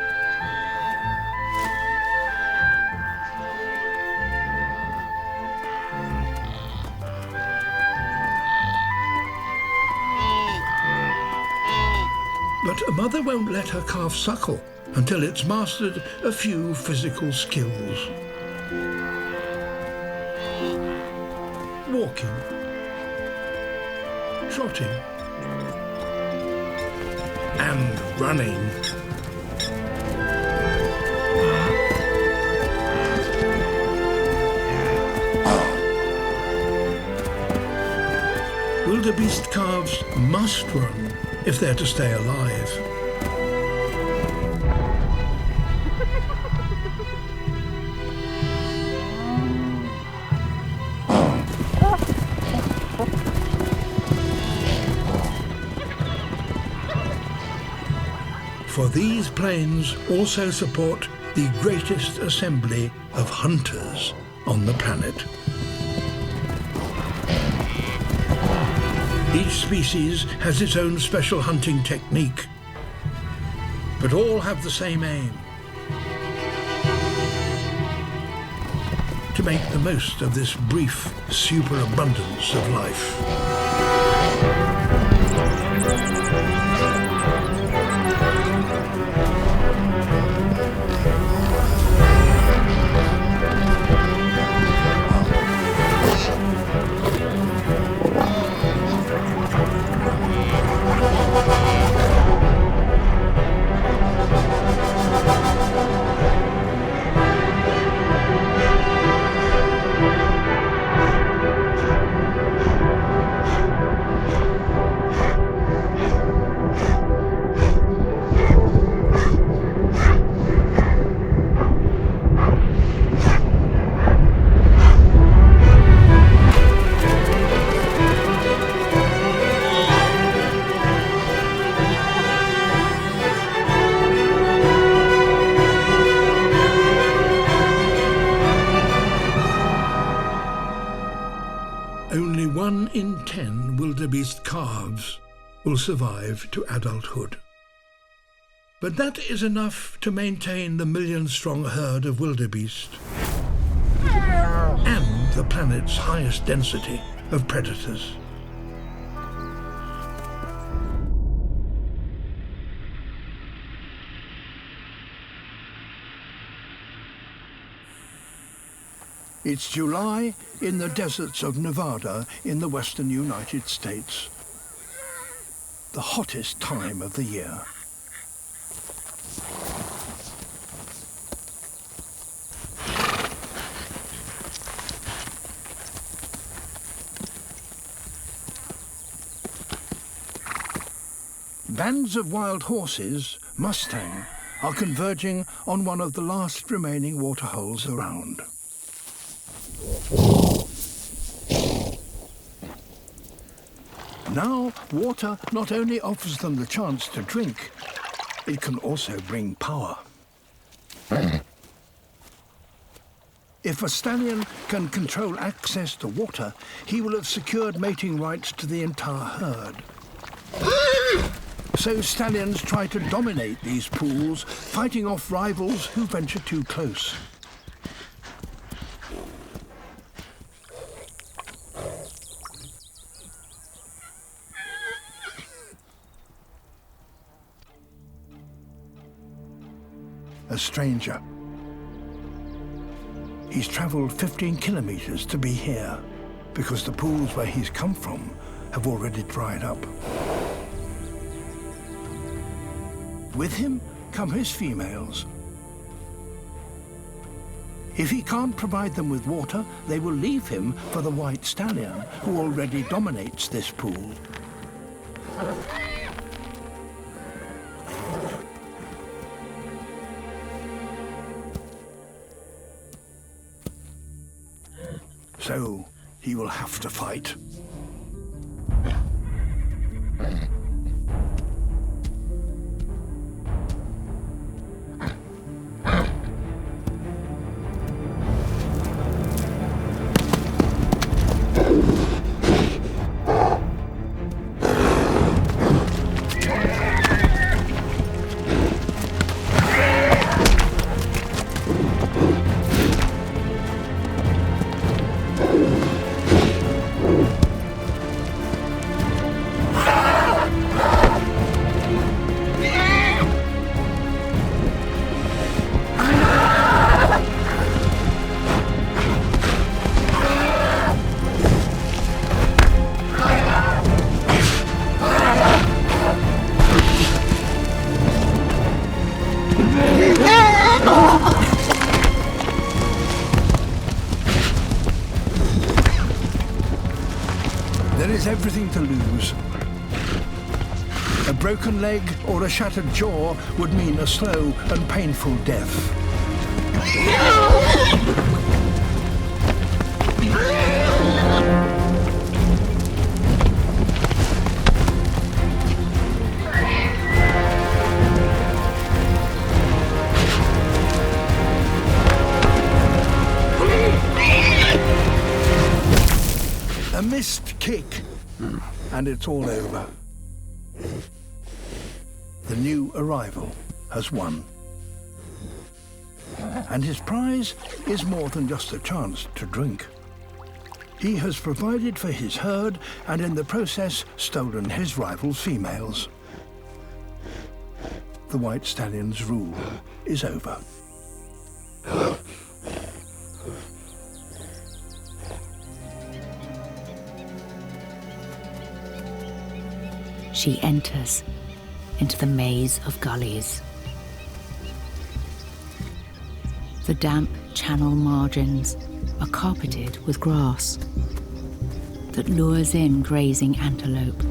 But a mother won't let her calf suckle until it's mastered a few physical skills. Walking, trotting, and running. Wildebeest calves must run if they're to stay alive. For these plains also support the greatest assembly of hunters on the planet. Each species has its own special hunting technique, but all have the same aim: to make the most of this brief superabundance of life. only 1 in 10 wildebeest calves will survive to adulthood. But that is enough to maintain the million-strong herd of wildebeest and the planet's highest density of predators. It's July in the deserts of Nevada in the western United States. The hottest time of the year. Bands of wild horses, Mustang, are converging on one of the last remaining waterholes around. Now, water not only offers them the chance to drink, it can also bring power. If a stallion can control access to water, he will have secured mating rights to the entire herd. So stallions try to dominate these pools, fighting off rivals who venture too close. A stranger. He's travelled 15 kilometres to be here, because the pools where he's come from have already dried up. With him come his females. If he can't provide them with water, they will leave him for the white stallion, who already dominates this pool. So he will have to fight. Everything to lose. A broken leg or a shattered jaw would mean a slow and painful death. A missed kick. And it's all over. The new arrival has won. And his prize is more than just a chance to drink. He has provided for his herd and in the process stolen his rival's females. The white stallion's rule is over. She enters into the maze of gullies. The damp channel margins are carpeted with grass that lures in grazing antelope.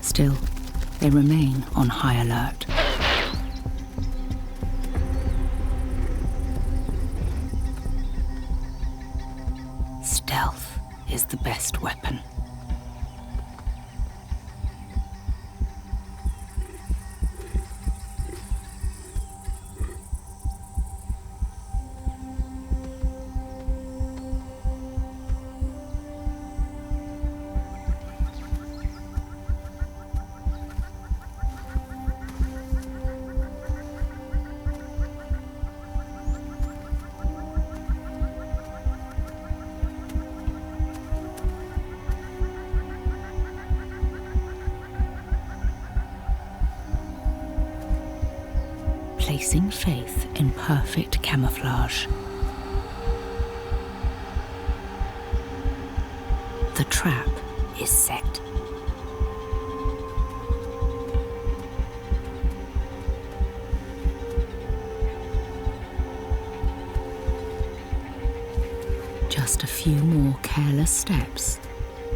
Still, they remain on high alert. Stealth is the best weapon. placing faith in perfect camouflage. The trap is set. Just a few more careless steps,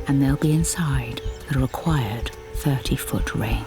and they'll be inside the required 30-foot range.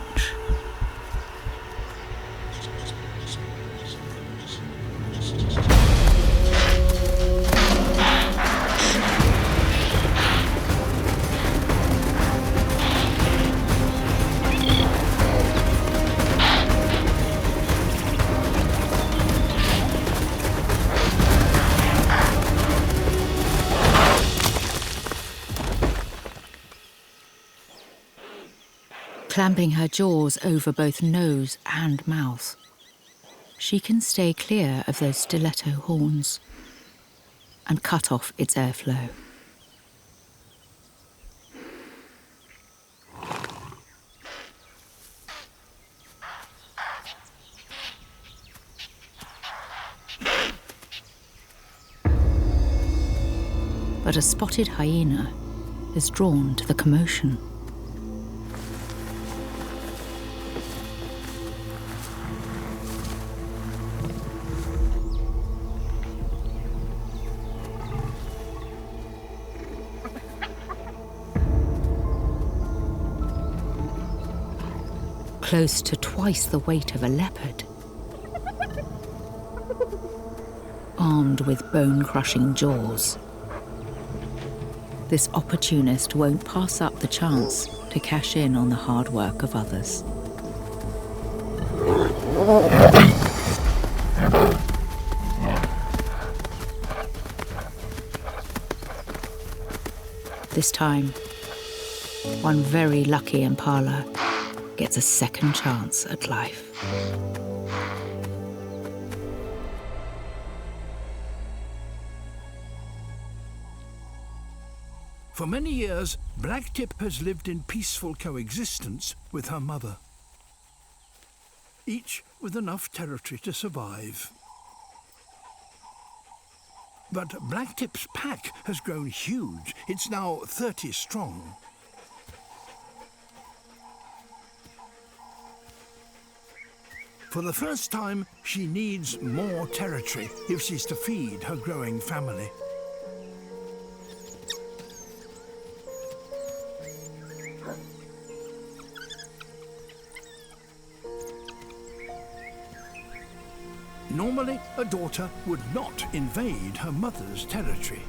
Clamping her jaws over both nose and mouth, she can stay clear of those stiletto horns and cut off its airflow. But a spotted hyena is drawn to the commotion. Close to twice the weight of a leopard, armed with bone-crushing jaws. This opportunist won't pass up the chance to cash in on the hard work of others. This time, one very lucky impala gets a second chance at life. For many years, Blacktip has lived in peaceful coexistence with her mother, each with enough territory to survive. But Blacktip's pack has grown huge. It's now 30 strong. For the first time, she needs more territory if she's to feed her growing family. Normally, a daughter would not invade her mother's territory.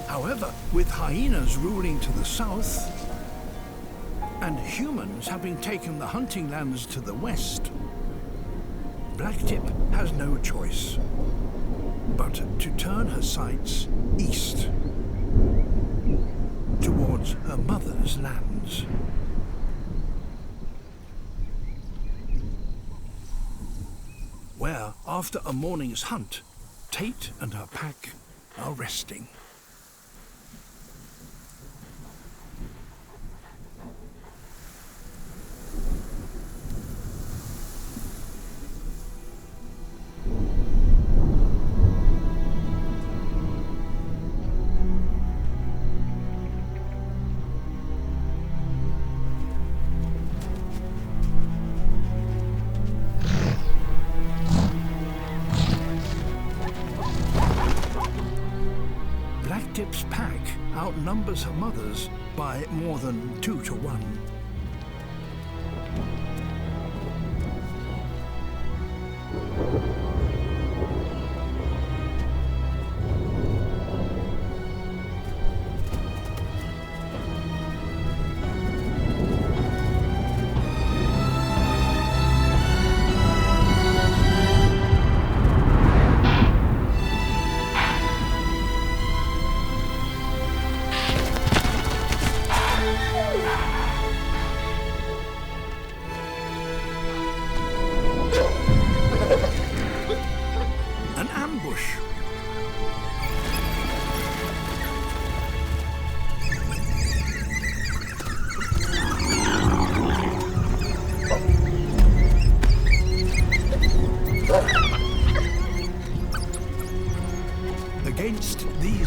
However, with hyenas ruling to the south, and humans having taken the hunting lands to the west, Blacktip has no choice but to turn her sights east, towards her mother's lands. Where, after a morning's hunt, Tate and her pack are resting. Blacktip's pack outnumbers her mother's by more than 2 to 1.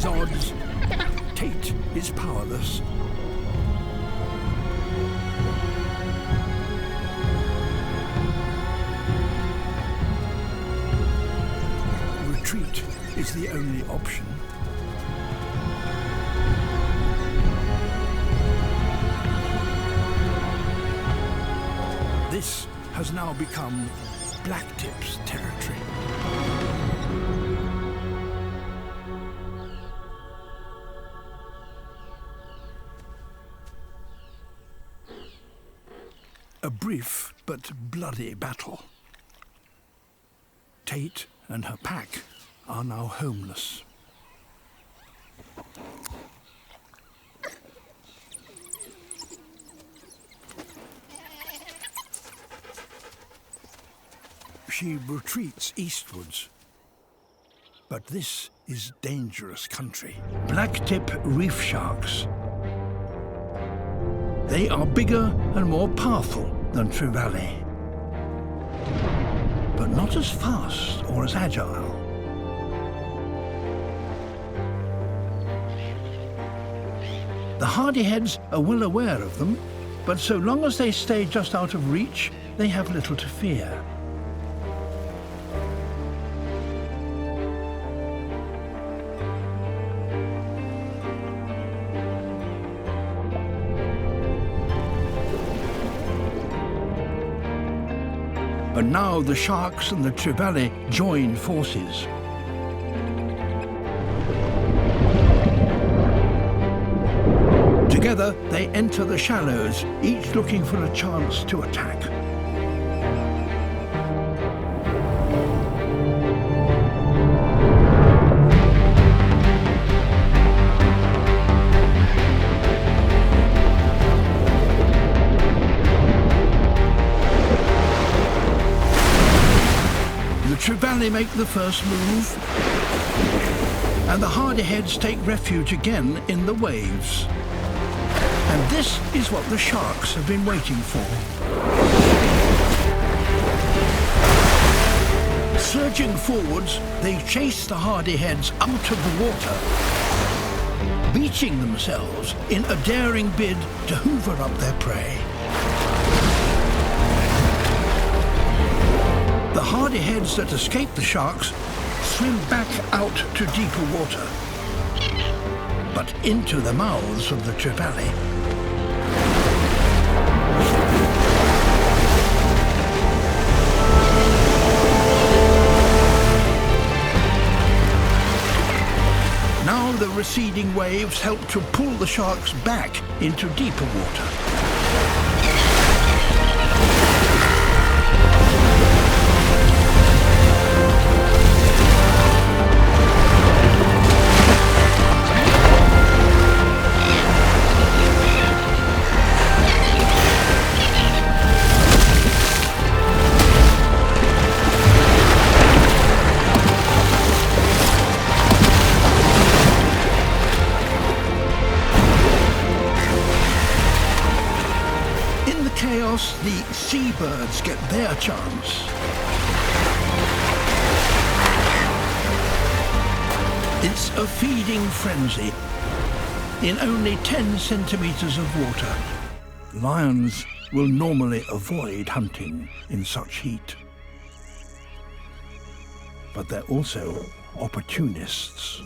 odds, Tate is powerless. Retreat is the only option. This has now become Blacktip's territory. A brief but bloody battle. Tate and her pack are now homeless. She retreats eastwards. But this is dangerous country. Blacktip reef sharks. They are bigger and more powerful than trevally, but not as fast or as agile. The hardyheads are well aware of them, but so long as they stay just out of reach, they have little to fear. But now the sharks and the trevally join forces. Together, they enter the shallows, each looking for a chance to attack. The trevally make the first move, and the hardyheads take refuge again in the waves. And this is what the sharks have been waiting for. Surging forwards, they chase the hardyheads out of the water, beaching themselves in a daring bid to hoover up their prey. The hardyheads that escape the sharks swim back out to deeper water, but into the mouths of the trevally. Now the receding waves help to pull the sharks back into deeper water. The seabirds get their chance. It's a feeding frenzy in only 10 centimeters of water. Lions will normally avoid hunting in such heat. But they're also opportunists.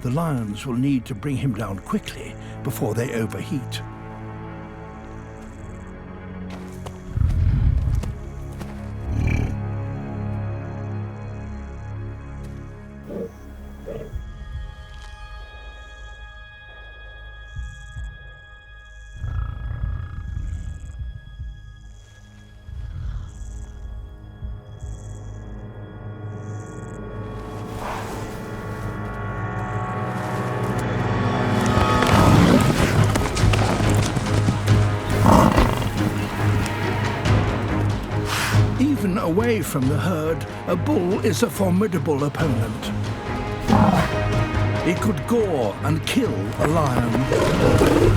The lions will need to bring him down quickly before they overheat. away from the herd, a bull is a formidable opponent. It could gore and kill a lion.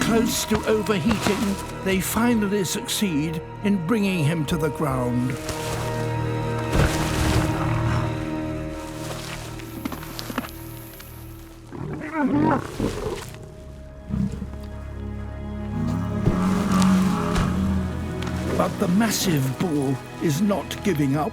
Close to overheating, they finally succeed in bringing him to the ground. But the massive bull is not giving up.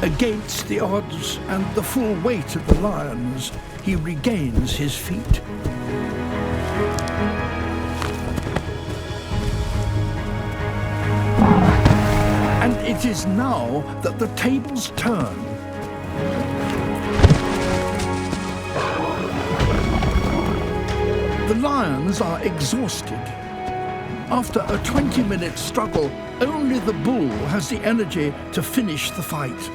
Against the odds and the full weight of the lions, he regains his feet. And it is now that the tables turn. The lions are exhausted. After a 20-minute struggle, only the bull has the energy to finish the fight.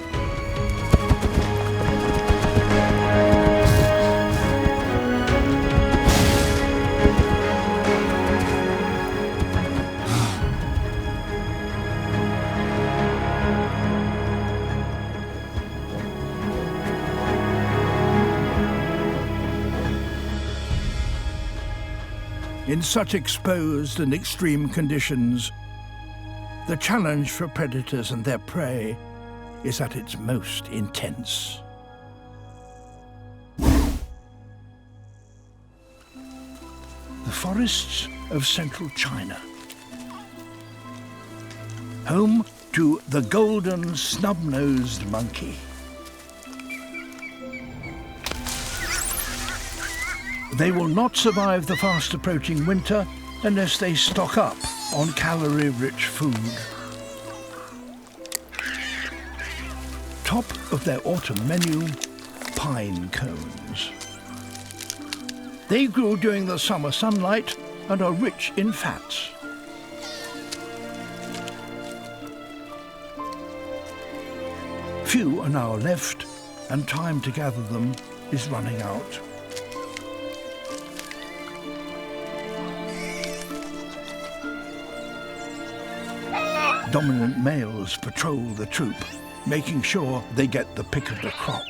In such exposed and extreme conditions, the challenge for predators and their prey is at its most intense. The forests of central China, home to the golden snub-nosed monkey. They will not survive the fast-approaching winter unless they stock up on calorie-rich food. Top of their autumn menu, pine cones. They grow during the summer sunlight and are rich in fats. Few are now left, and time to gather them is running out. Dominant males patrol the troop, making sure they get the pick of the crop.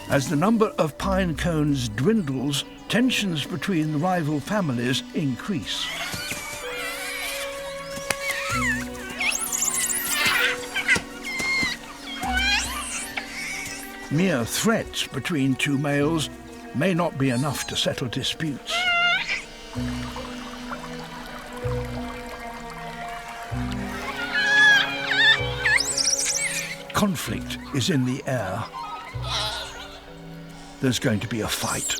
As the number of pine cones dwindles, tensions between rival families increase. Mere threats between two males may not be enough to settle disputes. Conflict is in the air. There's going to be a fight.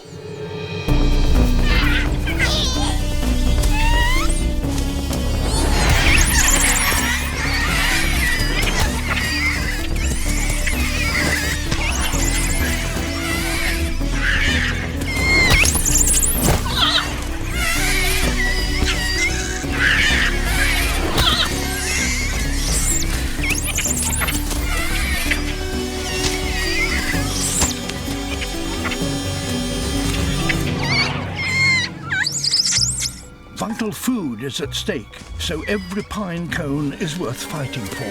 Vital food is at stake, so every pine cone is worth fighting for.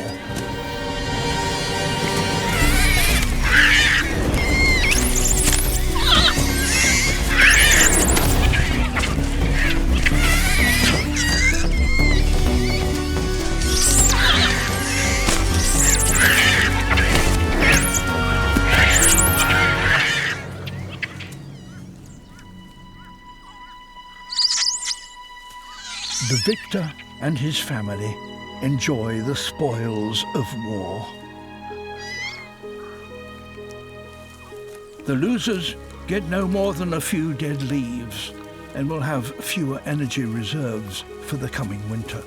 victor and his family enjoy the spoils of war. The losers get no more than a few dead leaves and will have fewer energy reserves for the coming winter.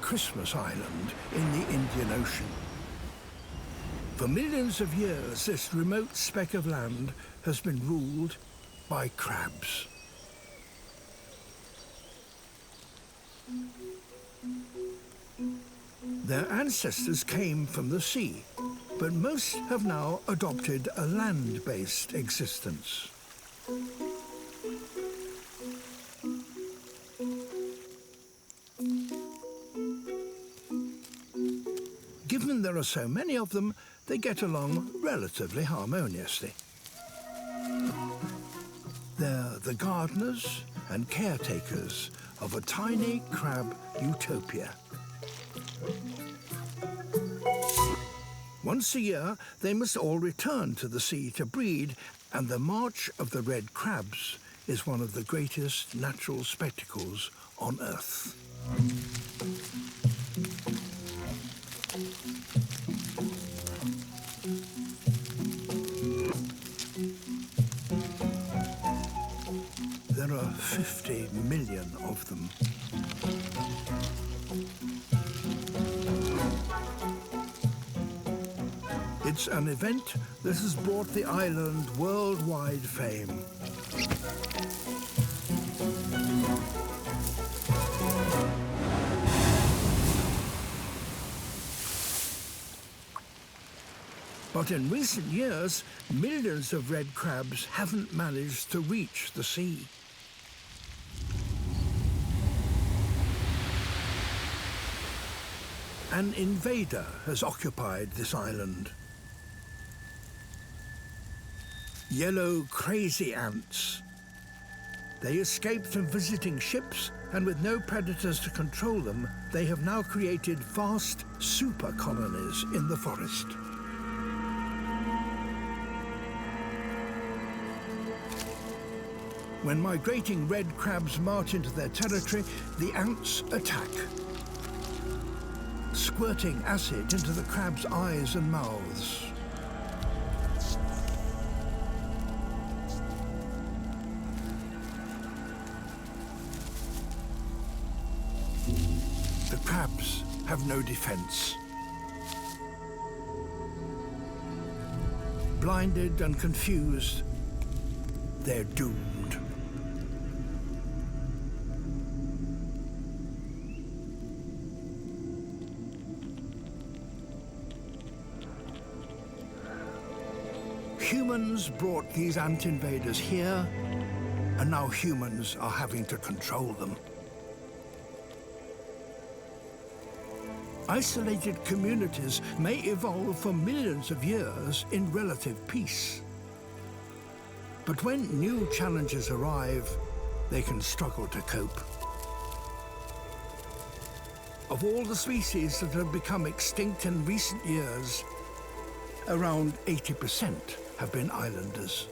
Christmas Island in the Indian Ocean. For millions of years, this remote speck of land has been ruled by crabs. Their ancestors came from the sea, but most have now adopted a land-based existence. Given there are so many of them, they get along relatively harmoniously. They're the gardeners and caretakers of a tiny crab utopia. Once a year, they must all return to the sea to breed, and the march of the red crabs is one of the greatest natural spectacles on Earth. There are 50 million of them. It's an event that has brought the island worldwide fame. But in recent years, millions of red crabs haven't managed to reach the sea. An invader has occupied this island. Yellow crazy ants. They escaped from visiting ships, and with no predators to control them, they have now created vast super colonies in the forest. When migrating red crabs march into their territory, the ants attack, squirting acid into the crabs' eyes and mouths. The crabs have no defense. Blinded and confused, they're doomed. Humans brought these ant invaders here, and now humans are having to control them. Isolated communities may evolve for millions of years in relative peace. But when new challenges arrive, they can struggle to cope. Of all the species that have become extinct in recent years, around 80% have been islanders.